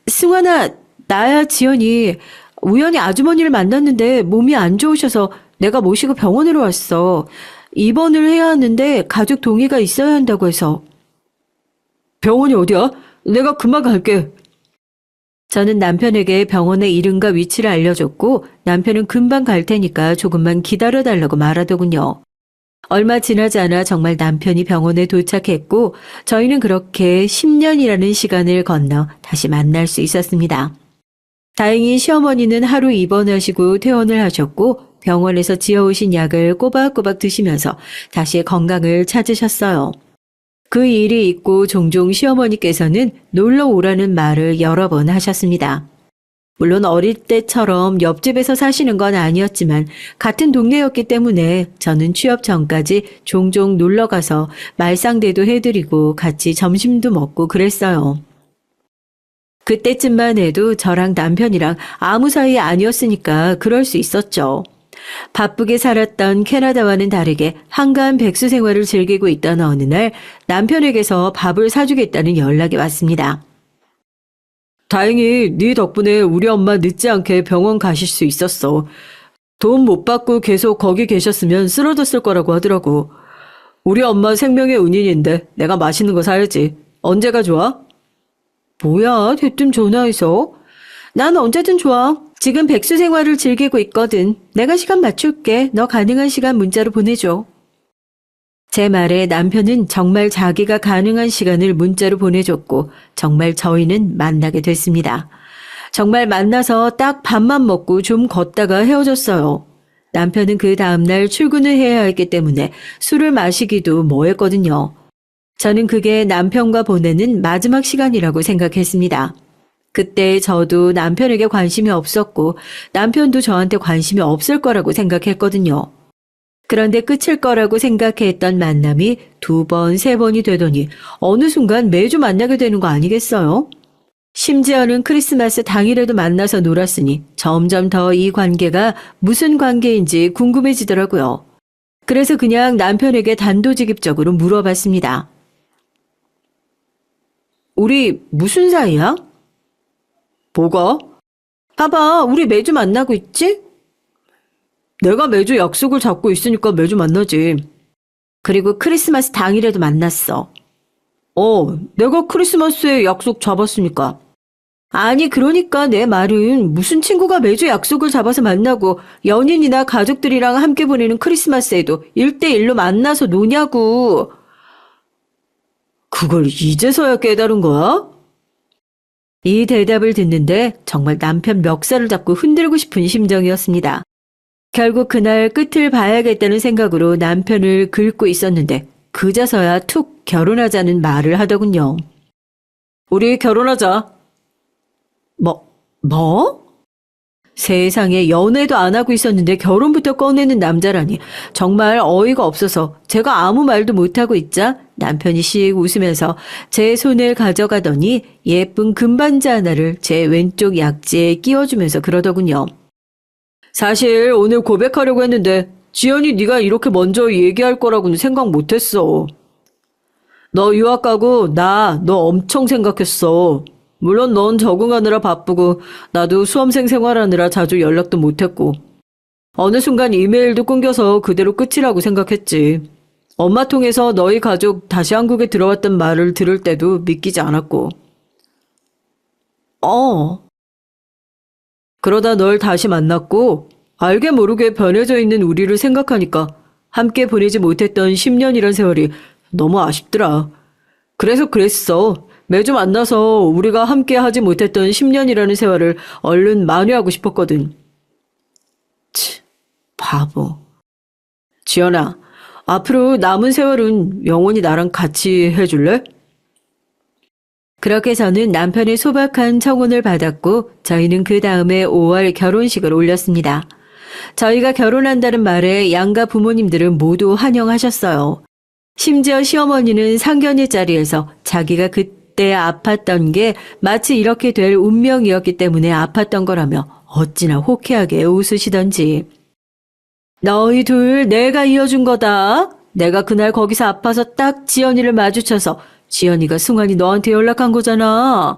승환아, 나야 지연이. 우연히 아주머니를 만났는데 몸이 안 좋으셔서 내가 모시고 병원으로 왔어. 입원을 해야 하는데 가족 동의가 있어야 한다고 해서. 병원이 어디야? 내가 금방 갈게. 저는 남편에게 병원의 이름과 위치를 알려줬고 남편은 금방 갈 테니까 조금만 기다려달라고 말하더군요. 얼마 지나지 않아 정말 남편이 병원에 도착했고 저희는 그렇게 10년이라는 시간을 건너 다시 만날 수 있었습니다. 다행히 시어머니는 하루 입원하시고 퇴원을 하셨고 병원에서 지어오신 약을 꼬박꼬박 드시면서 다시 건강을 찾으셨어요. 그 일이 있고 종종 시어머니께서는 놀러 오라는 말을 여러 번 하셨습니다. 물론 어릴 때처럼 옆집에서 사시는 건 아니었지만 같은 동네였기 때문에 저는 취업 전까지 종종 놀러 가서 말상대도 해드리고 같이 점심도 먹고 그랬어요. 그때쯤만 해도 저랑 남편이랑 아무 사이 아니었으니까 그럴 수 있었죠. 바쁘게 살았던 캐나다와는 다르게 한가한 백수 생활을 즐기고 있던 어느 날 남편에게서 밥을 사주겠다는 연락이 왔습니다. 다행히 네 덕분에 우리 엄마 늦지 않게 병원 가실 수 있었어. 돈 못 받고 계속 거기 계셨으면 쓰러졌을 거라고 하더라고. 우리 엄마 생명의 은인인데 내가 맛있는 거 사야지. 언제가 좋아? 뭐야, 대뜸 전화해서. 난 언제든 좋아. 지금 백수 생활을 즐기고 있거든. 내가 시간 맞출게. 너 가능한 시간 문자로 보내줘. 제 말에 남편은 정말 자기가 가능한 시간을 문자로 보내줬고 정말 저희는 만나게 됐습니다. 정말 만나서 딱 밥만 먹고 좀 걷다가 헤어졌어요. 남편은 그 다음날 출근을 해야 했기 때문에 술을 마시기도 뭐했거든요. 저는 그게 남편과 보내는 마지막 시간이라고 생각했습니다. 그때 저도 남편에게 관심이 없었고 남편도 저한테 관심이 없을 거라고 생각했거든요. 그런데 끝일 거라고 생각했던 만남이 2번, 3번이 되더니 어느 순간 매주 만나게 되는 거 아니겠어요? 심지어는 크리스마스 당일에도 만나서 놀았으니 점점 더 이 관계가 무슨 관계인지 궁금해지더라고요. 그래서 그냥 남편에게 단도직입적으로 물어봤습니다. 우리 무슨 사이야? 뭐가? 봐봐, 우리 매주 만나고 있지? 내가 매주 약속을 잡고 있으니까 매주 만나지. 그리고 크리스마스 당일에도 만났어. 내가 크리스마스에 약속 잡았으니까. 아니, 그러니까 내 말은 무슨 친구가 매주 약속을 잡아서 만나고 연인이나 가족들이랑 함께 보내는 크리스마스에도 1대1로 만나서 노냐고. 그걸 이제서야 깨달은 거야? 이 대답을 듣는데 정말 남편 멱살을 잡고 흔들고 싶은 심정이었습니다. 결국 그날 끝을 봐야겠다는 생각으로 남편을 긁고 있었는데 그제서야 툭 결혼하자는 말을 하더군요. 우리 결혼하자. 뭐? 세상에 연애도 안 하고 있었는데 결혼부터 꺼내는 남자라니 정말 어이가 없어서 제가 아무 말도 못하고 있자 남편이 씩 웃으면서 제 손을 가져가더니 예쁜 금반지 하나를 제 왼쪽 약지에 끼워주면서 그러더군요. 사실 오늘 고백하려고 했는데 지연이 네가 이렇게 먼저 얘기할 거라고는 생각 못했어. 너 유학 가고 나 너 엄청 생각했어. 물론 넌 적응하느라 바쁘고 나도 수험생 생활하느라 자주 연락도 못했고 어느 순간 이메일도 끊겨서 그대로 끝이라고 생각했지. 엄마 통해서 너희 가족 다시 한국에 들어왔단 말을 들을 때도 믿기지 않았고. 그러다 널 다시 만났고 알게 모르게 변해져 있는 우리를 생각하니까 함께 보내지 못했던 10년이란 세월이 너무 아쉽더라. 그래서 그랬어. 매주 만나서 우리가 함께 하지 못했던 10년이라는 세월을 얼른 만회하고 싶었거든. 바보. 지연아, 앞으로 남은 세월은 영원히 나랑 같이 해줄래? 그렇게 저는 남편의 소박한 청혼을 받았고 저희는 그 다음에 5월 결혼식을 올렸습니다. 저희가 결혼한다는 말에 양가 부모님들은 모두 환영하셨어요. 심지어 시어머니는 상견례 자리에서 자기가 그때 아팠던 게 마치 이렇게 될 운명이었기 때문에 아팠던 거라며 어찌나 호쾌하게 웃으시던지. 너희 둘 내가 이어준 거다. 내가 그날 거기서 아파서 딱 지연이를 마주쳐서 지연이가 승환이 너한테 연락한 거잖아.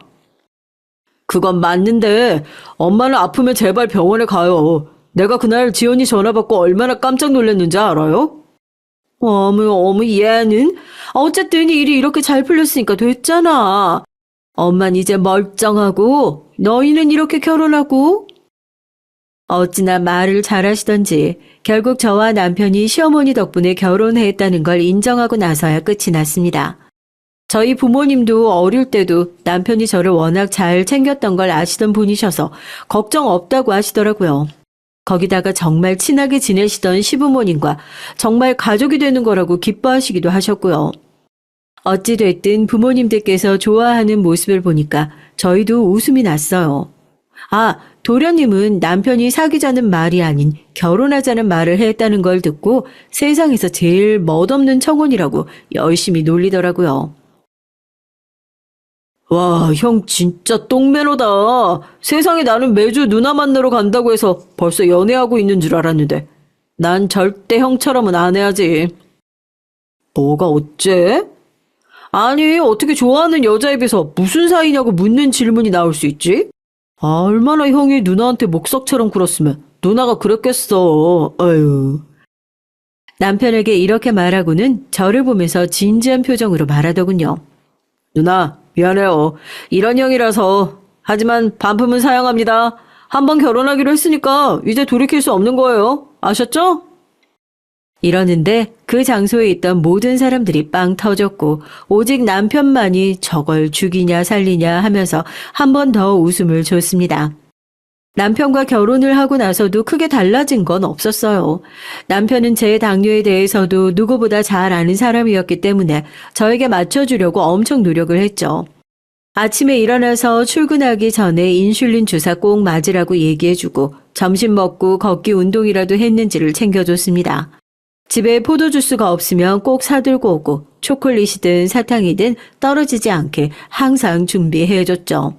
그건 맞는데 엄마는 아프면 제발 병원에 가요. 내가 그날 지연이 전화 받고 얼마나 깜짝 놀랐는지 알아요? 어머 얘는? 어쨌든 일이 이렇게 잘 풀렸으니까 됐잖아. 엄만 이제 멀쩡하고 너희는 이렇게 결혼하고. 어찌나 말을 잘하시던지 결국 저와 남편이 시어머니 덕분에 결혼했다는 걸 인정하고 나서야 끝이 났습니다. 저희 부모님도 어릴 때도 남편이 저를 워낙 잘 챙겼던 걸 아시던 분이셔서 걱정 없다고 하시더라고요. 거기다가 정말 친하게 지내시던 시부모님과 정말 가족이 되는 거라고 기뻐하시기도 하셨고요. 어찌됐든 부모님들께서 좋아하는 모습을 보니까 저희도 웃음이 났어요. 도련님은 남편이 사귀자는 말이 아닌 결혼하자는 말을 했다는 걸 듣고 세상에서 제일 멋없는 청혼이라고 열심히 놀리더라고요. 와, 형 진짜 똥매너다. 세상에 나는 매주 누나 만나러 간다고 해서 벌써 연애하고 있는 줄 알았는데 난 절대 형처럼은 안 해야지. 뭐가 어째? 아니, 어떻게 좋아하는 여자에 비해서 무슨 사이냐고 묻는 질문이 나올 수 있지? 얼마나 형이 누나한테 목석처럼 굴었으면 누나가 그랬겠어. 아유. 남편에게 이렇게 말하고는 저를 보면서 진지한 표정으로 말하더군요. 누나, 미안해요. 이런 형이라서. 하지만 반품은 사양합니다. 한번 결혼하기로 했으니까 이제 돌이킬 수 없는 거예요. 아셨죠? 이러는데 그 장소에 있던 모든 사람들이 빵 터졌고 오직 남편만이 저걸 죽이냐 살리냐 하면서 한 번 더 웃음을 줬습니다. 남편과 결혼을 하고 나서도 크게 달라진 건 없었어요. 남편은 제 당뇨에 대해서도 누구보다 잘 아는 사람이었기 때문에 저에게 맞춰주려고 엄청 노력을 했죠. 아침에 일어나서 출근하기 전에 인슐린 주사 꼭 맞으라고 얘기해주고 점심 먹고 걷기 운동이라도 했는지를 챙겨줬습니다. 집에 포도주스가 없으면 꼭 사들고 오고 초콜릿이든 사탕이든 떨어지지 않게 항상 준비해줬죠.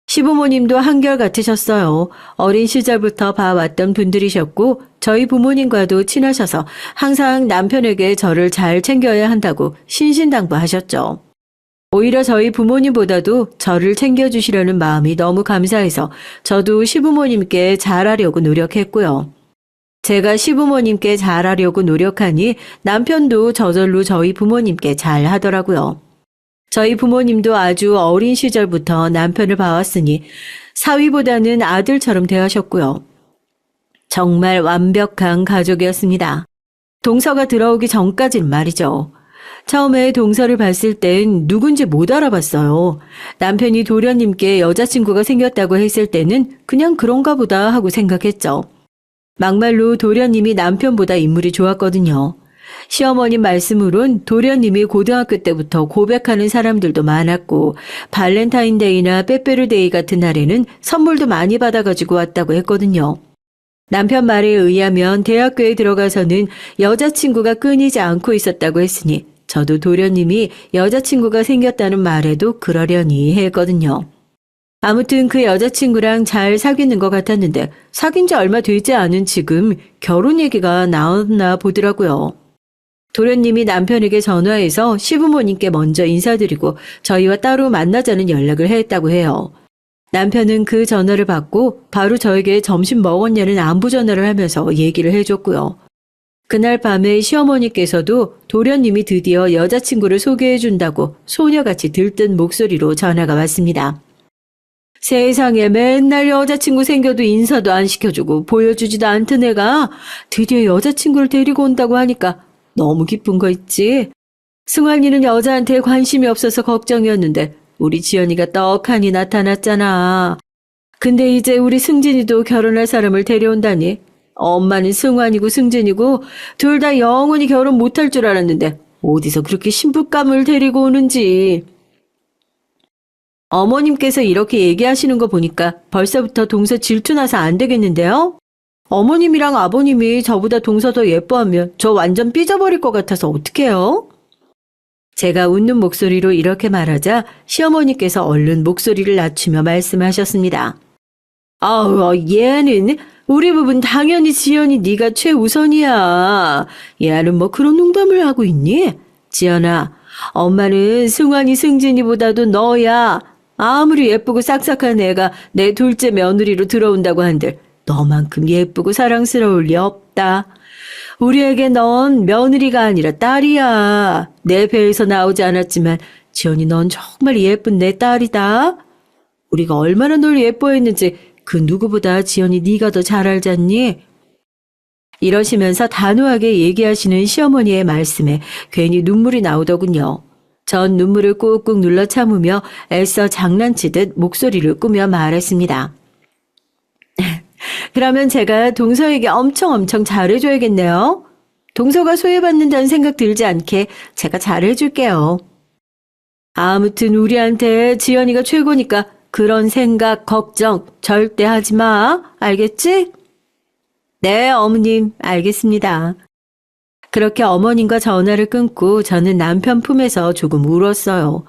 시부모님도 한결같으셨어요. 어린 시절부터 봐왔던 분들이셨고 저희 부모님과도 친하셔서 항상 남편에게 저를 잘 챙겨야 한다고 신신당부하셨죠. 오히려 저희 부모님보다도 저를 챙겨주시려는 마음이 너무 감사해서 저도 시부모님께 잘하려고 노력했고요. 제가 시부모님께 잘하려고 노력하니 남편도 저절로 저희 부모님께 잘하더라고요. 저희 부모님도 아주 어린 시절부터 남편을 봐왔으니 사위보다는 아들처럼 대하셨고요. 정말 완벽한 가족이었습니다. 동서가 들어오기 전까진 말이죠. 처음에 동서를 봤을 땐 누군지 못 알아봤어요. 남편이 도련님께 여자친구가 생겼다고 했을 때는 그냥 그런가 보다 하고 생각했죠. 막말로 도련님이 남편보다 인물이 좋았거든요. 시어머님 말씀으론 도련님이 고등학교 때부터 고백하는 사람들도 많았고 발렌타인데이나 빼빼로데이 같은 날에는 선물도 많이 받아가지고 왔다고 했거든요. 남편 말에 의하면 대학교에 들어가서는 여자친구가 끊이지 않고 있었다고 했으니 저도 도련님이 여자친구가 생겼다는 말에도 그러려니 했거든요. 아무튼 그 여자친구랑 잘 사귀는 것 같았는데 사귄 지 얼마 되지 않은 지금 결혼 얘기가 나왔나 보더라고요. 도련님이 남편에게 전화해서 시부모님께 먼저 인사드리고 저희와 따로 만나자는 연락을 했다고 해요. 남편은 그 전화를 받고 바로 저에게 점심 먹었냐는 안부 전화를 하면서 얘기를 해줬고요. 그날 밤에 시어머니께서도 도련님이 드디어 여자친구를 소개해준다고 소녀같이 들뜬 목소리로 전화가 왔습니다. 세상에 맨날 여자친구 생겨도 인사도 안 시켜주고 보여주지도 않던 애가 드디어 여자친구를 데리고 온다고 하니까 너무 기쁜 거 있지? 승환이는 여자한테 관심이 없어서 걱정이었는데 우리 지연이가 떡하니 나타났잖아. 근데 이제 우리 승진이도 결혼할 사람을 데려온다니. 엄마는 승환이고 승진이고 둘 다 영원히 결혼 못할 줄 알았는데 어디서 그렇게 신부감을 데리고 오는지. 어머님께서 이렇게 얘기하시는 거 보니까 벌써부터 동서 질투나서 안 되겠는데요? 어머님이랑 아버님이 저보다 동서 더 예뻐하면 저 완전 삐져버릴 것 같아서 어떡해요? 제가 웃는 목소리로 이렇게 말하자 시어머니께서 얼른 목소리를 낮추며 말씀하셨습니다. 아우, 얘는 우리 부분 당연히 지연이 네가 최우선이야. 얘는 뭐 그런 농담을 하고 있니? 지연아, 엄마는 승환이 승진이보다도 너야. 아무리 예쁘고 싹싹한 애가 내 둘째 며느리로 들어온다고 한들 너만큼 예쁘고 사랑스러울 리 없다. 우리에게 넌 며느리가 아니라 딸이야. 내 배에서 나오지 않았지만 지연이 넌 정말 예쁜 내 딸이다. 우리가 얼마나 널 예뻐했는지 그 누구보다 지연이 네가 더 잘 알잖니? 이러시면서 단호하게 얘기하시는 시어머니의 말씀에 괜히 눈물이 나오더군요. 전 눈물을 꾹꾹 눌러 참으며 애써 장난치듯 목소리를 꾸며 말했습니다. 그러면 제가 동서에게 엄청 잘해줘야겠네요. 동서가 소외받는다는 생각 들지 않게 제가 잘해줄게요. 아무튼 우리한테 지연이가 최고니까 그런 생각, 걱정 절대 하지 마. 알겠지? 네, 어머님, 알겠습니다. 그렇게 어머님과 전화를 끊고 저는 남편 품에서 조금 울었어요.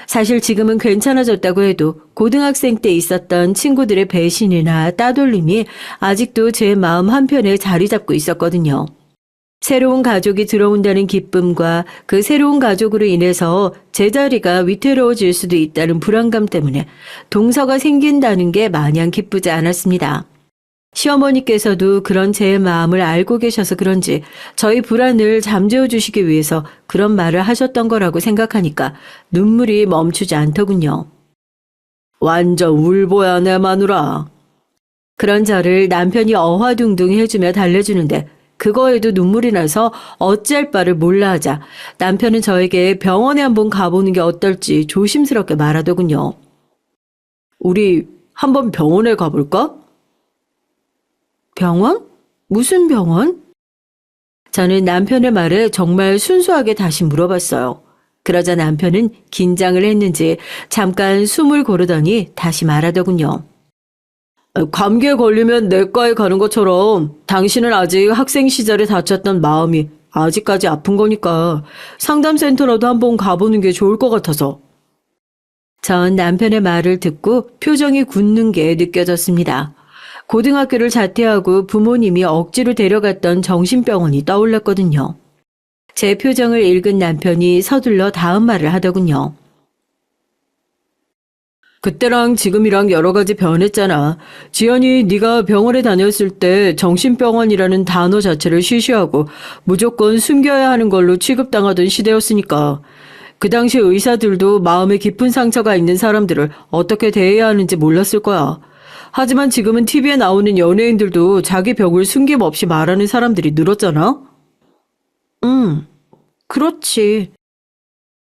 사실 지금은 괜찮아졌다고 해도 고등학생 때 있었던 친구들의 배신이나 따돌림이 아직도 제 마음 한편에 자리 잡고 있었거든요. 새로운 가족이 들어온다는 기쁨과 그 새로운 가족으로 인해서 제자리가 위태로워질 수도 있다는 불안감 때문에 동서가 생긴다는 게 마냥 기쁘지 않았습니다. 시어머니께서도 그런 제 마음을 알고 계셔서 그런지 저희 불안을 잠재워 주시기 위해서 그런 말을 하셨던 거라고 생각하니까 눈물이 멈추지 않더군요. 완전 울보야 내 마누라. 그런 저를 남편이 어화둥둥 해주며 달래주는데 그거에도 눈물이 나서 어찌할 바를 몰라 하자 남편은 저에게 병원에 한번 가보는 게 어떨지 조심스럽게 말하더군요. 우리 한번 병원에 가볼까? 병원? 무슨 병원? 저는 남편의 말에 정말 순수하게 다시 물어봤어요. 그러자 남편은 긴장을 했는지 잠깐 숨을 고르더니 다시 말하더군요. 감기에 걸리면 내과에 가는 것처럼 당신은 아직 학생 시절에 다쳤던 마음이 아직까지 아픈 거니까 상담센터라도 한번 가보는 게 좋을 것 같아서. 전 남편의 말을 듣고 표정이 굳는 게 느껴졌습니다. 고등학교를 자퇴하고 부모님이 억지로 데려갔던 정신병원이 떠올랐거든요. 제 표정을 읽은 남편이 서둘러 다음 말을 하더군요. 그때랑 지금이랑 여러 가지 변했잖아. 지연이 네가 병원에 다녔을 때 정신병원이라는 단어 자체를 쉬쉬하고 무조건 숨겨야 하는 걸로 취급당하던 시대였으니까. 그 당시 의사들도 마음에 깊은 상처가 있는 사람들을 어떻게 대해야 하는지 몰랐을 거야. 하지만 지금은 TV에 나오는 연예인들도 자기 병을 숨김없이 말하는 사람들이 늘었잖아? 그렇지.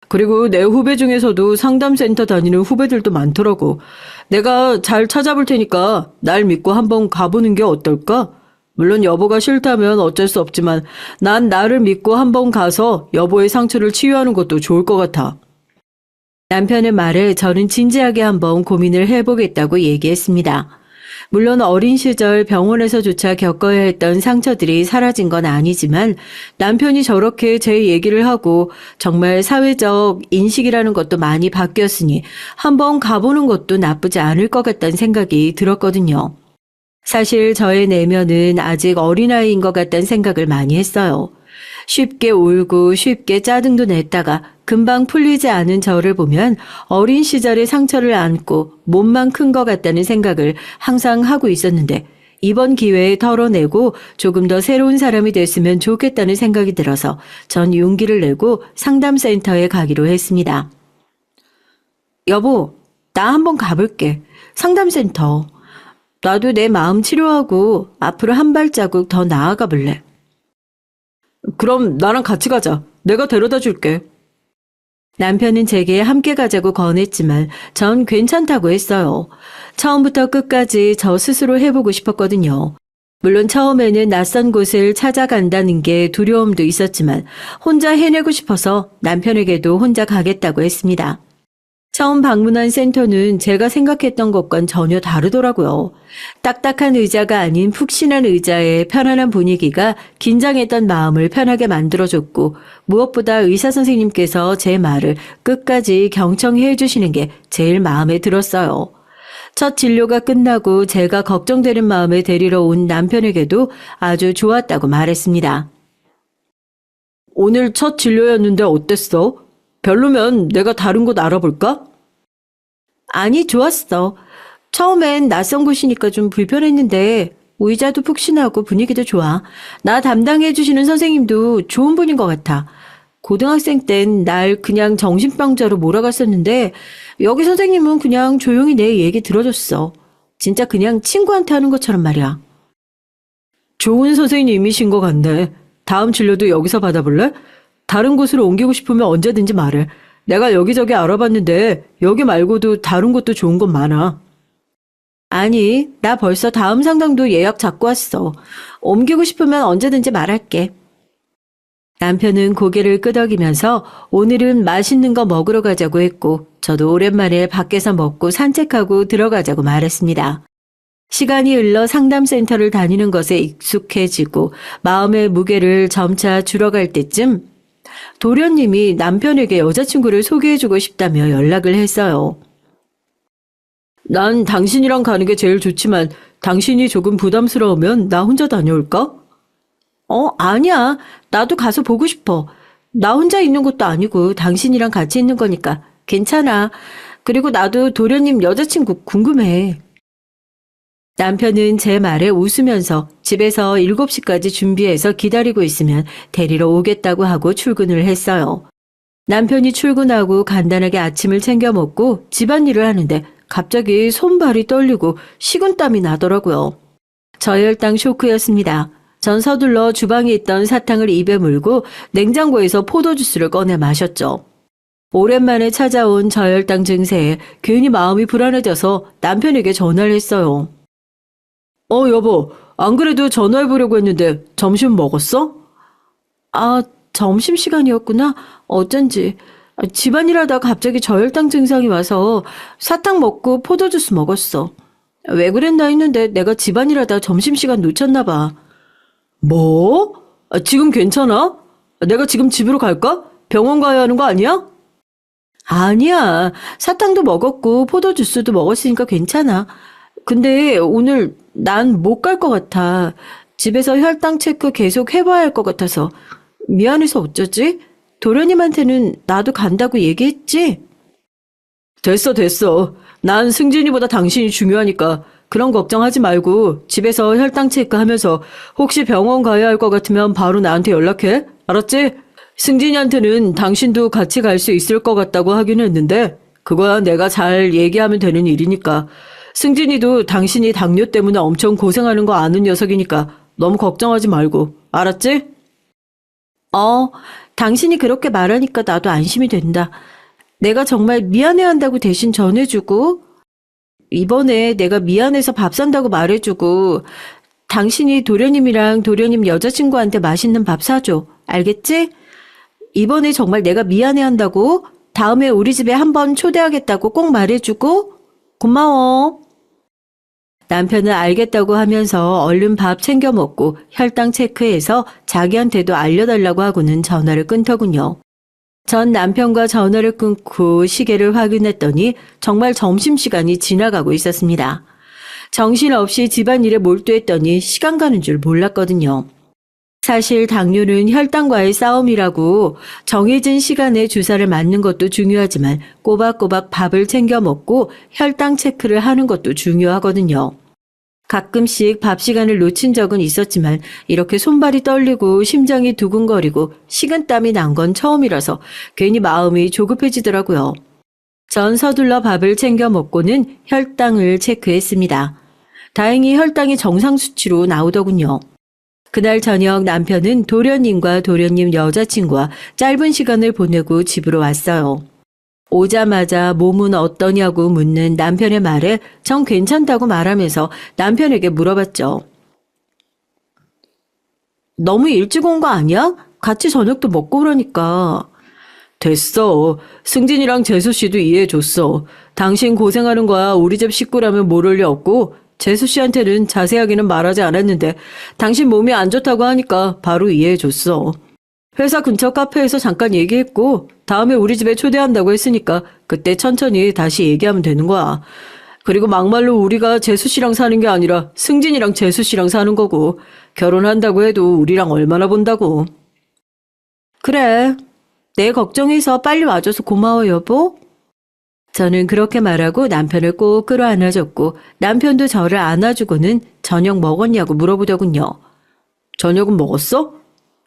그리고 내 후배 중에서도 상담센터 다니는 후배들도 많더라고. 내가 잘 찾아볼 테니까 날 믿고 한번 가보는 게 어떨까? 물론 여보가 싫다면 어쩔 수 없지만 난 나를 믿고 한번 가서 여보의 상처를 치유하는 것도 좋을 것 같아. 남편의 말에 저는 진지하게 한번 고민을 해보겠다고 얘기했습니다. 물론 어린 시절 병원에서조차 겪어야 했던 상처들이 사라진 건 아니지만 남편이 저렇게 제 얘기를 하고 정말 사회적 인식이라는 것도 많이 바뀌었으니 한번 가보는 것도 나쁘지 않을 것 같다는 생각이 들었거든요. 사실 저의 내면은 아직 어린아이인 것 같다는 생각을 많이 했어요. 쉽게 울고 쉽게 짜증도 냈다가 금방 풀리지 않은 저를 보면 어린 시절의 상처를 안고 몸만 큰 것 같다는 생각을 항상 하고 있었는데 이번 기회에 털어내고 조금 더 새로운 사람이 됐으면 좋겠다는 생각이 들어서 전 용기를 내고 상담센터에 가기로 했습니다. 여보, 나 한번 가볼게. 상담센터. 나도 내 마음 치료하고 앞으로 한 발자국 더 나아가 볼래. 그럼 나랑 같이 가자. 내가 데려다 줄게. 남편은 제게 함께 가자고 권했지만 전 괜찮다고 했어요. 처음부터 끝까지 저 스스로 해보고 싶었거든요. 물론 처음에는 낯선 곳을 찾아간다는 게 두려움도 있었지만 혼자 해내고 싶어서 남편에게도 혼자 가겠다고 했습니다. 처음 방문한 센터는 제가 생각했던 것과는 전혀 다르더라고요. 딱딱한 의자가 아닌 푹신한 의자에 편안한 분위기가 긴장했던 마음을 편하게 만들어줬고 무엇보다 의사 선생님께서 제 말을 끝까지 경청해 해주시는 게 제일 마음에 들었어요. 첫 진료가 끝나고 제가 걱정되는 마음에 데리러 온 남편에게도 아주 좋았다고 말했습니다. 오늘 첫 진료였는데 어땠어? 별로면 내가 다른 곳 알아볼까? 아니, 좋았어. 처음엔 낯선 곳이니까 좀 불편했는데 의자도 푹신하고 분위기도 좋아. 나 담당해 주시는 선생님도 좋은 분인 것 같아. 고등학생 땐 날 그냥 정신병자로 몰아갔었는데 여기 선생님은 그냥 조용히 내 얘기 들어줬어. 진짜 그냥 친구한테 하는 것처럼 말이야. 좋은 선생님이신 것 같네. 다음 진료도 여기서 받아볼래? 다른 곳으로 옮기고 싶으면 언제든지 말해. 내가 여기저기 알아봤는데 여기 말고도 다른 곳도 좋은 곳 많아. 아니, 나 벌써 다음 상담도 예약 잡고 왔어. 옮기고 싶으면 언제든지 말할게. 남편은 고개를 끄덕이면서 오늘은 맛있는 거 먹으러 가자고 했고 저도 오랜만에 밖에서 먹고 산책하고 들어가자고 말했습니다. 시간이 흘러 상담센터를 다니는 것에 익숙해지고 마음의 무게를 점차 줄어갈 때쯤 도련님이 남편에게 여자친구를 소개해주고 싶다며 연락을 했어요. 난 당신이랑 가는 게 제일 좋지만 당신이 조금 부담스러우면 나 혼자 다녀올까? 아니야. 나도 가서 보고 싶어. 나 혼자 있는 것도 아니고 당신이랑 같이 있는 거니까 괜찮아. 그리고 나도 도련님 여자친구 궁금해. 남편은 제 말에 웃으면서 집에서 7시까지 준비해서 기다리고 있으면 데리러 오겠다고 하고 출근을 했어요. 남편이 출근하고 간단하게 아침을 챙겨 먹고 집안일을 하는데 갑자기 손발이 떨리고 식은땀이 나더라고요. 저혈당 쇼크였습니다. 전 서둘러 주방에 있던 사탕을 입에 물고 냉장고에서 포도주스를 꺼내 마셨죠. 오랜만에 찾아온 저혈당 증세에 괜히 마음이 불안해져서 남편에게 전화를 했어요. 여보, 안 그래도 전화해보려고 했는데 점심 먹었어? 아, 점심시간이었구나. 어쩐지. 집안일 하다가 갑자기 저혈당 증상이 와서 사탕 먹고 포도주스 먹었어. 왜 그랬나 했는데 내가 집안일 하다 점심시간 놓쳤나 봐. 뭐? 지금 괜찮아? 내가 지금 집으로 갈까? 병원 가야 하는 거 아니야? 아니야. 사탕도 먹었고 포도주스도 먹었으니까 괜찮아. 근데 오늘 난 못 갈 것 같아. 집에서 혈당 체크 계속 해봐야 할 것 같아서. 미안해서 어쩌지? 도련님한테는 나도 간다고 얘기했지? 됐어. 난 승진이보다 당신이 중요하니까 그런 걱정하지 말고 집에서 혈당 체크하면서 혹시 병원 가야 할 것 같으면 바로 나한테 연락해. 알았지? 승진이한테는 당신도 같이 갈 수 있을 것 같다고 하긴 했는데 그거야 내가 잘 얘기하면 되는 일이니까. 승진이도 당신이 당뇨 때문에 엄청 고생하는 거 아는 녀석이니까 너무 걱정하지 말고. 알았지? 당신이 그렇게 말하니까 나도 안심이 된다. 내가 정말 미안해한다고 대신 전해주고 이번에 내가 미안해서 밥 산다고 말해주고 당신이 도련님이랑 도련님 여자친구한테 맛있는 밥 사줘. 알겠지? 이번에 정말 내가 미안해한다고 다음에 우리 집에 한번 초대하겠다고 꼭 말해주고 고마워. 남편은 알겠다고 하면서 얼른 밥 챙겨 먹고 혈당 체크해서 자기한테도 알려달라고 하고는 전화를 끊더군요. 전 남편과 전화를 끊고 시계를 확인했더니 정말 점심시간이 지나가고 있었습니다. 정신없이 집안일에 몰두했더니 시간 가는 줄 몰랐거든요. 사실 당뇨는 혈당과의 싸움이라고 정해진 시간에 주사를 맞는 것도 중요하지만 꼬박꼬박 밥을 챙겨 먹고 혈당 체크를 하는 것도 중요하거든요. 가끔씩 밥 시간을 놓친 적은 있었지만 이렇게 손발이 떨리고 심장이 두근거리고 식은땀이 난 건 처음이라서 괜히 마음이 조급해지더라고요. 전 서둘러 밥을 챙겨 먹고는 혈당을 체크했습니다. 다행히 혈당이 정상 수치로 나오더군요. 그날 저녁 남편은 도련님과 도련님 여자친구와 짧은 시간을 보내고 집으로 왔어요. 오자마자 몸은 어떠냐고 묻는 남편의 말에 전 괜찮다고 말하면서 남편에게 물어봤죠. 너무 일찍 온 거 아니야? 같이 저녁도 먹고 그러니까. 됐어. 승진이랑 재수씨도 이해해줬어. 당신 고생하는 거야 우리 집 식구라면 모를 리 없고 재수씨한테는 자세하게는 말하지 않았는데 당신 몸이 안 좋다고 하니까 바로 이해해줬어. 회사 근처 카페에서 잠깐 얘기했고 다음에 우리 집에 초대한다고 했으니까 그때 천천히 다시 얘기하면 되는 거야. 그리고 막말로 우리가 재수씨랑 사는 게 아니라 승진이랑 재수씨랑 사는 거고 결혼한다고 해도 우리랑 얼마나 본다고. 그래. 내 걱정해서 빨리 와줘서 고마워 여보. 저는 그렇게 말하고 남편을 꼭 끌어안아줬고 남편도 저를 안아주고는 저녁 먹었냐고 물어보더군요. 저녁은 먹었어?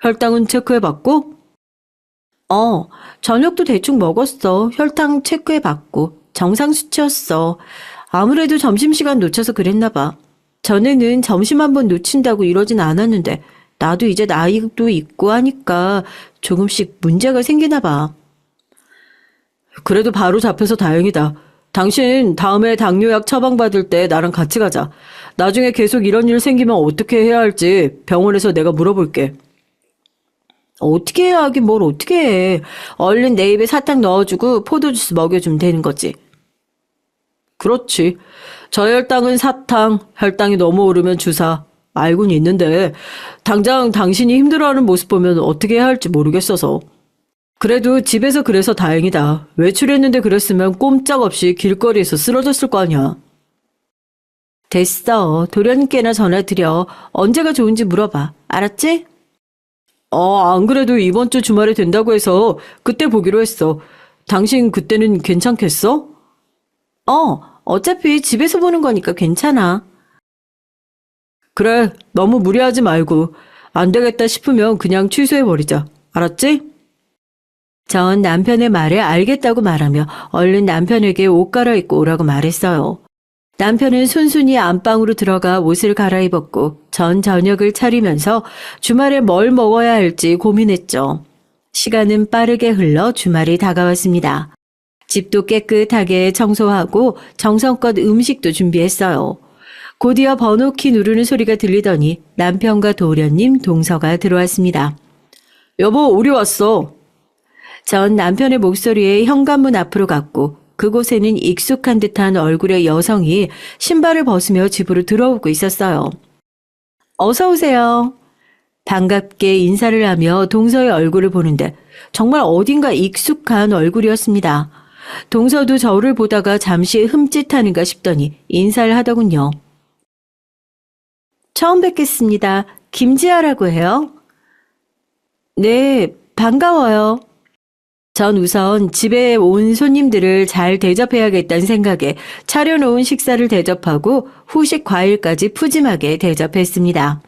혈당은 체크해봤고? 저녁도 대충 먹었어. 혈당 체크해봤고 정상 수치였어. 아무래도 점심시간 놓쳐서 그랬나 봐. 전에는 점심 한번 놓친다고 이러진 않았는데 나도 이제 나이도 있고 하니까 조금씩 문제가 생기나 봐. 그래도 바로 잡혀서 다행이다. 당신 다음에 당뇨약 처방받을 때 나랑 같이 가자. 나중에 계속 이런 일 생기면 어떻게 해야 할지 병원에서 내가 물어볼게. 어떻게 해야 하긴 뭘 어떻게 해. 얼른 내 입에 사탕 넣어주고 포도주스 먹여주면 되는 거지. 그렇지. 저혈당은 사탕, 혈당이 너무 오르면 주사. 알고는 있는데 당장 당신이 힘들어하는 모습 보면 어떻게 해야 할지 모르겠어서. 그래도 집에서 그래서 다행이다. 외출했는데 그랬으면 꼼짝없이 길거리에서 쓰러졌을 거 아니야. 됐어. 도련님께나 전화드려. 언제가 좋은지 물어봐. 알았지? 안 그래도 이번 주 주말에 된다고 해서 그때 보기로 했어. 당신 그때는 괜찮겠어? 어차피 집에서 보는 거니까 괜찮아. 그래, 너무 무리하지 말고. 안 되겠다 싶으면 그냥 취소해버리자. 알았지? 전 남편의 말에 알겠다고 말하며 얼른 남편에게 옷 갈아입고 오라고 말했어요. 남편은 순순히 안방으로 들어가 옷을 갈아입었고 전 저녁을 차리면서 주말에 뭘 먹어야 할지 고민했죠. 시간은 빠르게 흘러 주말이 다가왔습니다. 집도 깨끗하게 청소하고 정성껏 음식도 준비했어요. 곧이어 번호키 누르는 소리가 들리더니 남편과 도련님, 동서가 들어왔습니다. 여보, 우리 왔어. 전 남편의 목소리에 현관문 앞으로 갔고 그곳에는 익숙한 듯한 얼굴의 여성이 신발을 벗으며 집으로 들어오고 있었어요. 어서 오세요. 반갑게 인사를 하며 동서의 얼굴을 보는데 정말 어딘가 익숙한 얼굴이었습니다. 동서도 저를 보다가 잠시 흠칫하는가 싶더니 인사를 하더군요. 처음 뵙겠습니다. 김지아라고 해요. 네, 반가워요. 전 우선 집에 온 손님들을 잘 대접해야겠다는 생각에 차려놓은 식사를 대접하고 후식 과일까지 푸짐하게 대접했습니다.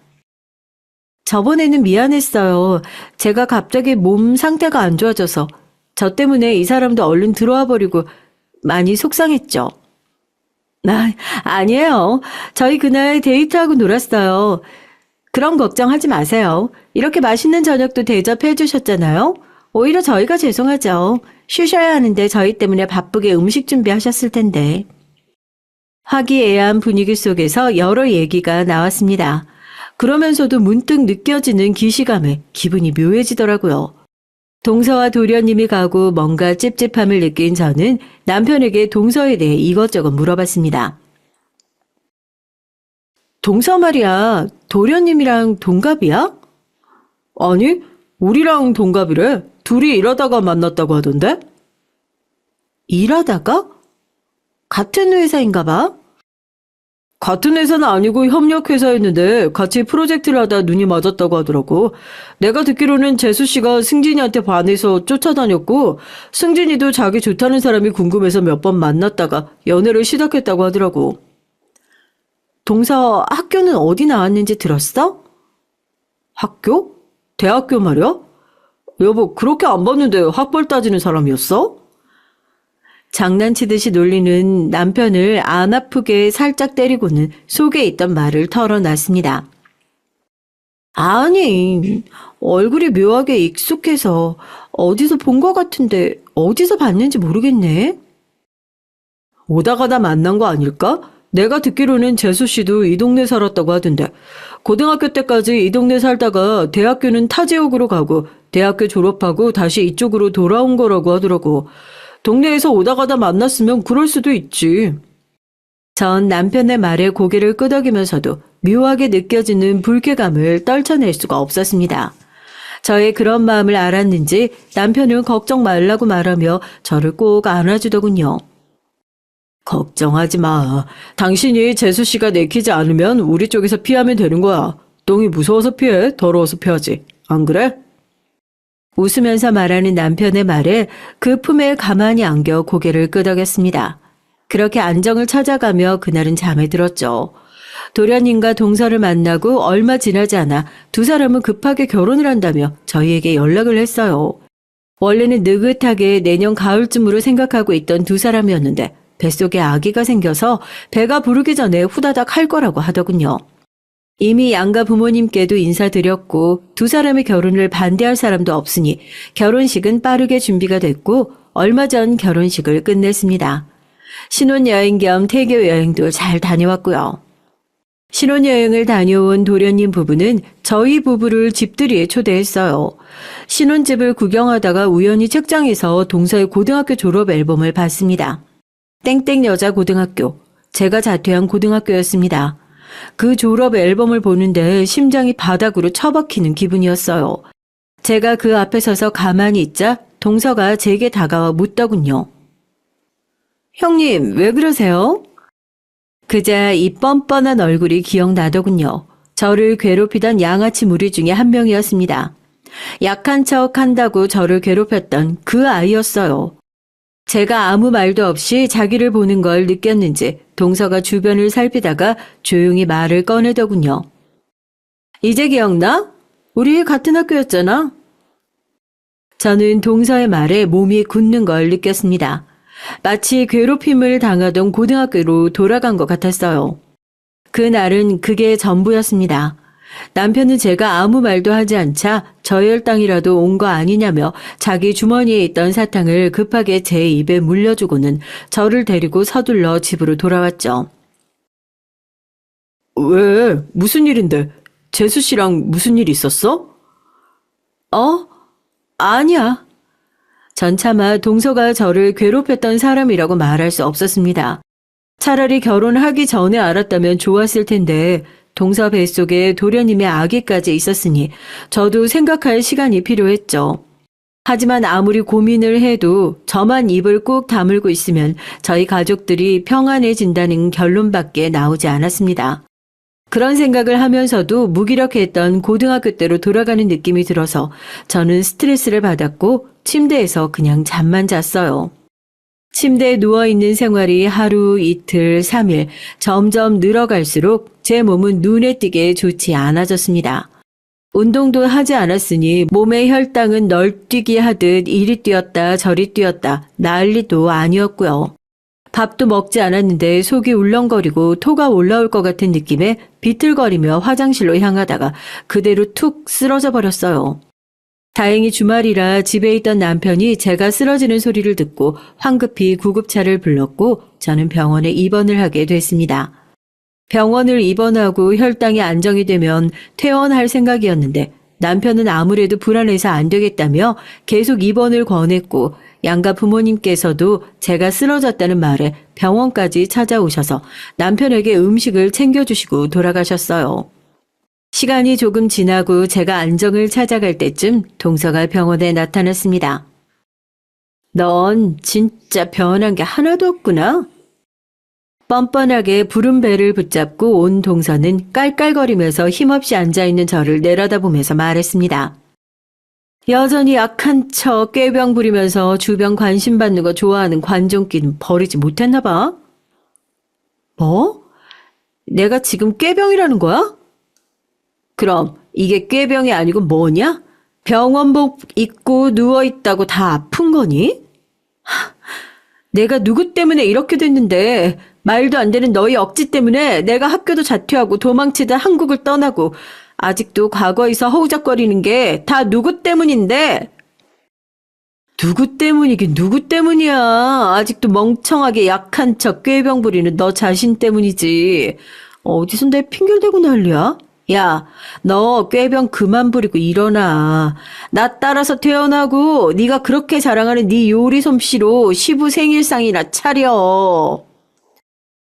저번에는 미안했어요. 제가 갑자기 몸 상태가 안 좋아져서 저 때문에 이 사람도 얼른 들어와 버리고 많이 속상했죠. 아니에요. 저희 그날 데이트하고 놀았어요. 그런 걱정하지 마세요. 이렇게 맛있는 저녁도 대접해 주셨잖아요. 오히려 저희가 죄송하죠. 쉬셔야 하는데 저희 때문에 바쁘게 음식 준비하셨을 텐데. 화기애애한 분위기 속에서 여러 얘기가 나왔습니다. 그러면서도 문득 느껴지는 기시감에 기분이 묘해지더라고요. 동서와 도련님이 가고 뭔가 찝찝함을 느낀 저는 남편에게 동서에 대해 이것저것 물어봤습니다. 동서 말이야, 도련님이랑 동갑이야? 아니, 우리랑 동갑이래. 둘이 일하다가 만났다고 하던데? 일하다가? 같은 회사인가 봐? 같은 회사는 아니고 협력회사였는데 같이 프로젝트를 하다 눈이 맞았다고 하더라고. 내가 듣기로는 재수 씨가 승진이한테 반해서 쫓아다녔고 승진이도 자기 좋다는 사람이 궁금해서 몇 번 만났다가 연애를 시작했다고 하더라고. 동서 학교는 어디 나왔는지 들었어? 학교? 대학교 말이야? 여보, 그렇게 안 봤는데 학벌 따지는 사람이었어? 장난치듯이 놀리는 남편을 안 아프게 살짝 때리고는 속에 있던 말을 털어놨습니다. 아니, 얼굴이 묘하게 익숙해서 어디서 본 것 같은데 어디서 봤는지 모르겠네. 오다 가다 만난 거 아닐까? 내가 듣기로는 재수 씨도 이 동네 살았다고 하던데 고등학교 때까지 이 동네 살다가 대학교는 타 지역으로 가고 대학교 졸업하고 다시 이쪽으로 돌아온 거라고 하더라고. 동네에서 오다 가다 만났으면 그럴 수도 있지. 전 남편의 말에 고개를 끄덕이면서도 묘하게 느껴지는 불쾌감을 떨쳐낼 수가 없었습니다. 저의 그런 마음을 알았는지 남편은 걱정 말라고 말하며 저를 꼭 안아주더군요. 걱정하지 마. 당신이 재수 씨가 내키지 않으면 우리 쪽에서 피하면 되는 거야. 똥이 무서워서 피해, 더러워서 피하지. 안 그래? 웃으면서 말하는 남편의 말에 그 품에 가만히 안겨 고개를 끄덕였습니다. 그렇게 안정을 찾아가며 그날은 잠에 들었죠. 도련님과 동서를 만나고 얼마 지나지 않아 두 사람은 급하게 결혼을 한다며 저희에게 연락을 했어요. 원래는 느긋하게 내년 가을쯤으로 생각하고 있던 두 사람이었는데 뱃속에 아기가 생겨서 배가 부르기 전에 후다닥 할 거라고 하더군요. 이미 양가 부모님께도 인사드렸고 두 사람의 결혼을 반대할 사람도 없으니 결혼식은 빠르게 준비가 됐고 얼마 전 결혼식을 끝냈습니다. 신혼여행 겸 태교 여행도 잘 다녀왔고요. 신혼여행을 다녀온 도련님 부부는 저희 부부를 집들이에 초대했어요. 신혼집을 구경하다가 우연히 책장에서 동서의 고등학교 졸업 앨범을 봤습니다. 땡땡 여자 고등학교, 제가 자퇴한 고등학교였습니다. 그 졸업 앨범을 보는데 심장이 바닥으로 처박히는 기분이었어요. 제가 그 앞에 서서 가만히 있자 동서가 제게 다가와 묻더군요. 형님, 왜 그러세요? 그자 이 뻔뻔한 얼굴이 기억나더군요. 저를 괴롭히던 양아치 무리 중에 한 명이었습니다. 약한 척 한다고 저를 괴롭혔던 그 아이였어요. 제가 아무 말도 없이 자기를 보는 걸 느꼈는지 동서가 주변을 살피다가 조용히 말을 꺼내더군요. 이제 기억나? 우리 같은 학교였잖아. 저는 동서의 말에 몸이 굳는 걸 느꼈습니다. 마치 괴롭힘을 당하던 고등학교로 돌아간 것 같았어요. 그날은 그게 전부였습니다. 남편은 제가 아무 말도 하지 않자 저 혈당이라도 온 거 아니냐며 자기 주머니에 있던 사탕을 급하게 제 입에 물려주고는 저를 데리고 서둘러 집으로 돌아왔죠. 왜? 무슨 일인데? 재수 씨랑 무슨 일 있었어? 어? 아니야. 전 차마 동서가 저를 괴롭혔던 사람이라고 말할 수 없었습니다. 차라리 결혼하기 전에 알았다면 좋았을 텐데 동서 뱃속에 도련님의 아기까지 있었으니 저도 생각할 시간이 필요했죠. 하지만 아무리 고민을 해도 저만 입을 꾹 다물고 있으면 저희 가족들이 평안해진다는 결론밖에 나오지 않았습니다. 그런 생각을 하면서도 무기력했던 고등학교 때로 돌아가는 느낌이 들어서 저는 스트레스를 받았고 침대에서 그냥 잠만 잤어요. 침대에 누워있는 생활이 하루, 이틀, 3일 점점 늘어갈수록 제 몸은 눈에 띄게 좋지 않아졌습니다. 운동도 하지 않았으니 몸의 혈당은 널뛰기 하듯 이리 뛰었다 저리 뛰었다 난리도 아니었고요. 밥도 먹지 않았는데 속이 울렁거리고 토가 올라올 것 같은 느낌에 비틀거리며 화장실로 향하다가 그대로 툭 쓰러져 버렸어요. 다행히 주말이라 집에 있던 남편이 제가 쓰러지는 소리를 듣고 황급히 구급차를 불렀고 저는 병원에 입원을 하게 됐습니다. 병원을 입원하고 혈당이 안정이 되면 퇴원할 생각이었는데 남편은 아무래도 불안해서 안 되겠다며 계속 입원을 권했고 양가 부모님께서도 제가 쓰러졌다는 말에 병원까지 찾아오셔서 남편에게 음식을 챙겨주시고 돌아가셨어요. 시간이 조금 지나고 제가 안정을 찾아갈 때쯤 동서가 병원에 나타났습니다. 넌 진짜 변한 게 하나도 없구나. 뻔뻔하게 부른 배를 붙잡고 온 동서는 깔깔거리면서 힘없이 앉아있는 저를 내려다보면서 말했습니다. 여전히 약한 척 꾀병 부리면서 주변 관심 받는 거 좋아하는 관종끼는 버리지 못했나 봐. 뭐? 내가 지금 꾀병이라는 거야? 그럼 이게 꾀병이 아니고 뭐냐? 병원복 입고 누워있다고 다 아픈 거니? 내가 누구 때문에 이렇게 됐는데 말도 안 되는 너희 억지 때문에 내가 학교도 자퇴하고 도망치다 한국을 떠나고 아직도 과거에서 허우적거리는 게 다 누구 때문인데? 누구 때문이긴 누구 때문이야. 아직도 멍청하게 약한 척 꾀병 부리는 너 자신 때문이지. 어디서 내 핑계를 대고 난리야? 야, 너 꾀병 그만 부리고 일어나. 나 따라서 태어나고 네가 그렇게 자랑하는 네 요리 솜씨로 시부 생일상이나 차려.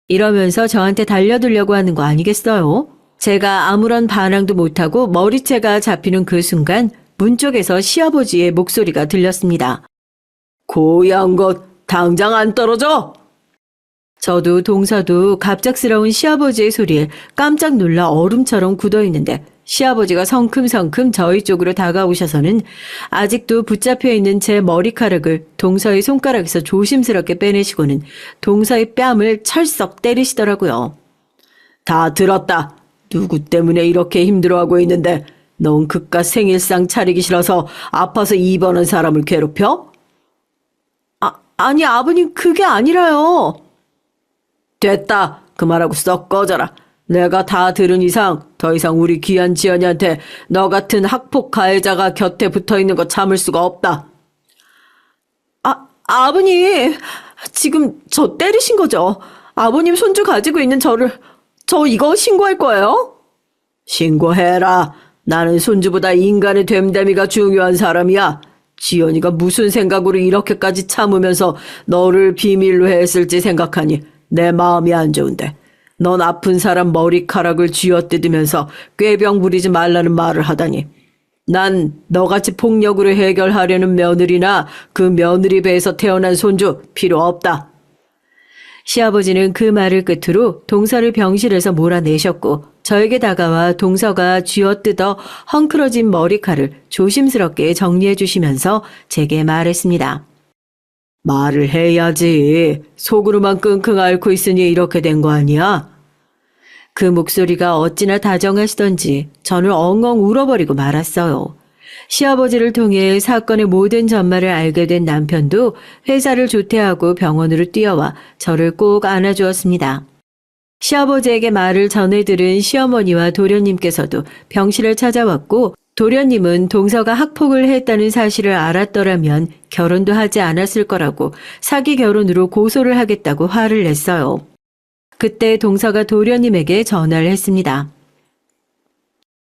이러면서 저한테 달려들려고 하는 거 아니겠어요? 제가 아무런 반항도 못하고 머리채가 잡히는 그 순간 문 쪽에서 시아버지의 목소리가 들렸습니다. 고향 것 당장 안 떨어져! 저도 동서도 갑작스러운 시아버지의 소리에 깜짝 놀라 얼음처럼 굳어있는데 시아버지가 성큼성큼 저희 쪽으로 다가오셔서는 아직도 붙잡혀 있는 제 머리카락을 동서의 손가락에서 조심스럽게 빼내시고는 동서의 뺨을 철썩 때리시더라고요. 다 들었다. 누구 때문에 이렇게 힘들어하고 있는데 넌 그깟 생일상 차리기 싫어서 아파서 입원한 사람을 괴롭혀? 아니 아버님 그게 아니라요. 됐다. 그 말하고 썩 꺼져라. 내가 다 들은 이상 더 이상 우리 귀한 지연이한테 너 같은 학폭 가해자가 곁에 붙어있는 거 참을 수가 없다. 아버님 지금 저 때리신 거죠? 아버님 손주 가지고 있는 저 이거 신고할 거예요? 신고해라. 나는 손주보다 인간의 됨됨이가 중요한 사람이야. 지연이가 무슨 생각으로 이렇게까지 참으면서 너를 비밀로 했을지 생각하니 내 마음이 안 좋은데 넌 아픈 사람 머리카락을 쥐어뜯으면서 꾀병 부리지 말라는 말을 하다니. 난 너같이 폭력으로 해결하려는 며느리나 그 며느리 배에서 태어난 손주 필요 없다. 시아버지는 그 말을 끝으로 동서를 병실에서 몰아내셨고 저에게 다가와 동서가 쥐어뜯어 헝클어진 머리칼을 조심스럽게 정리해 주시면서 제게 말했습니다. 말을 해야지. 속으로만 끙끙 앓고 있으니 이렇게 된 거 아니야? 그 목소리가 어찌나 다정하시던지 저는 엉엉 울어버리고 말았어요. 시아버지를 통해 사건의 모든 전말을 알게 된 남편도 회사를 조퇴하고 병원으로 뛰어와 저를 꼭 안아주었습니다. 시아버지에게 말을 전해 들은 시어머니와 도련님께서도 병실을 찾아왔고 도련님은 동서가 학폭을 했다는 사실을 알았더라면 결혼도 하지 않았을 거라고 사기 결혼으로 고소를 하겠다고 화를 냈어요. 그때 동서가 도련님에게 전화를 했습니다.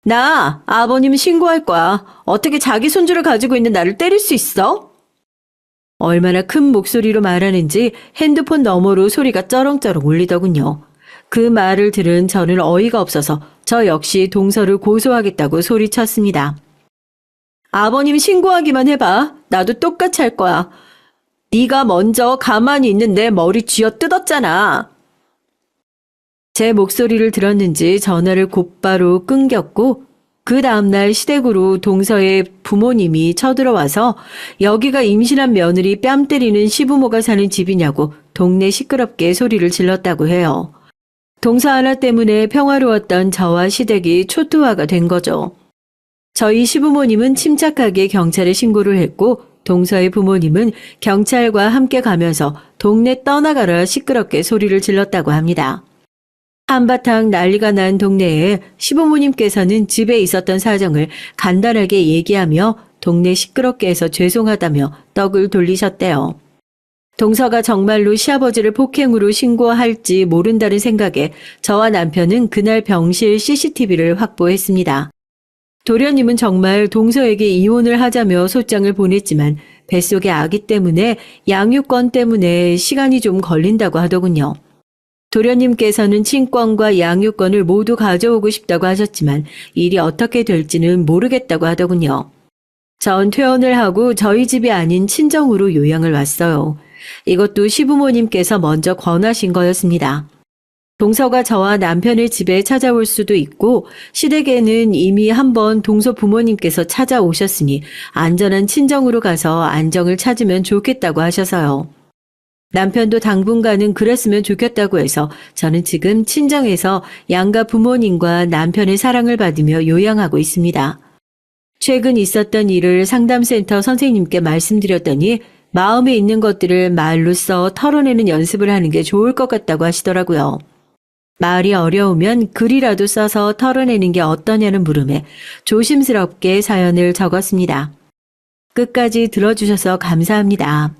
나 아버님 신고할 거야. 어떻게 자기 손주를 가지고 있는 나를 때릴 수 있어? 얼마나 큰 목소리로 말하는지 핸드폰 너머로 소리가 쩌렁쩌렁 울리더군요. 그 말을 들은 저는 어이가 없어서 저 역시 동서를 고소하겠다고 소리쳤습니다. 아버님 신고하기만 해봐. 나도 똑같이 할 거야. 네가 먼저 가만히 있는데 머리 쥐어뜯었잖아. 제 목소리를 들었는지 전화를 곧바로 끊겼고 그 다음날 시댁으로 동서의 부모님이 쳐들어와서 여기가 임신한 며느리 뺨 때리는 시부모가 사는 집이냐고 동네 시끄럽게 소리를 질렀다고 해요. 동서 하나 때문에 평화로웠던 저와 시댁이 초토화가 된 거죠. 저희 시부모님은 침착하게 경찰에 신고를 했고 동서의 부모님은 경찰과 함께 가면서 동네 떠나가라 시끄럽게 소리를 질렀다고 합니다. 한바탕 난리가 난 동네에 시부모님께서는 집에 있었던 사정을 간단하게 얘기하며 동네 시끄럽게 해서 죄송하다며 떡을 돌리셨대요. 동서가 정말로 시아버지를 폭행으로 신고할지 모른다는 생각에 저와 남편은 그날 병실 CCTV를 확보했습니다. 도련님은 정말 동서에게 이혼을 하자며 소장을 보냈지만 뱃속의 아기 때문에 양육권 때문에 시간이 좀 걸린다고 하더군요. 도련님께서는 친권과 양육권을 모두 가져오고 싶다고 하셨지만 일이 어떻게 될지는 모르겠다고 하더군요. 전 퇴원을 하고 저희 집이 아닌 친정으로 요양을 왔어요. 이것도 시부모님께서 먼저 권하신 거였습니다. 동서가 저와 남편의 집에 찾아올 수도 있고 시댁에는 이미 한번 동서 부모님께서 찾아오셨으니 안전한 친정으로 가서 안정을 찾으면 좋겠다고 하셔서요. 남편도 당분간은 그랬으면 좋겠다고 해서 저는 지금 친정에서 양가 부모님과 남편의 사랑을 받으며 요양하고 있습니다. 최근 있었던 일을 상담센터 선생님께 말씀드렸더니 마음에 있는 것들을 말로 써 털어내는 연습을 하는 게 좋을 것 같다고 하시더라고요. 말이 어려우면 글이라도 써서 털어내는 게 어떠냐는 물음에 조심스럽게 사연을 적었습니다. 끝까지 들어주셔서 감사합니다.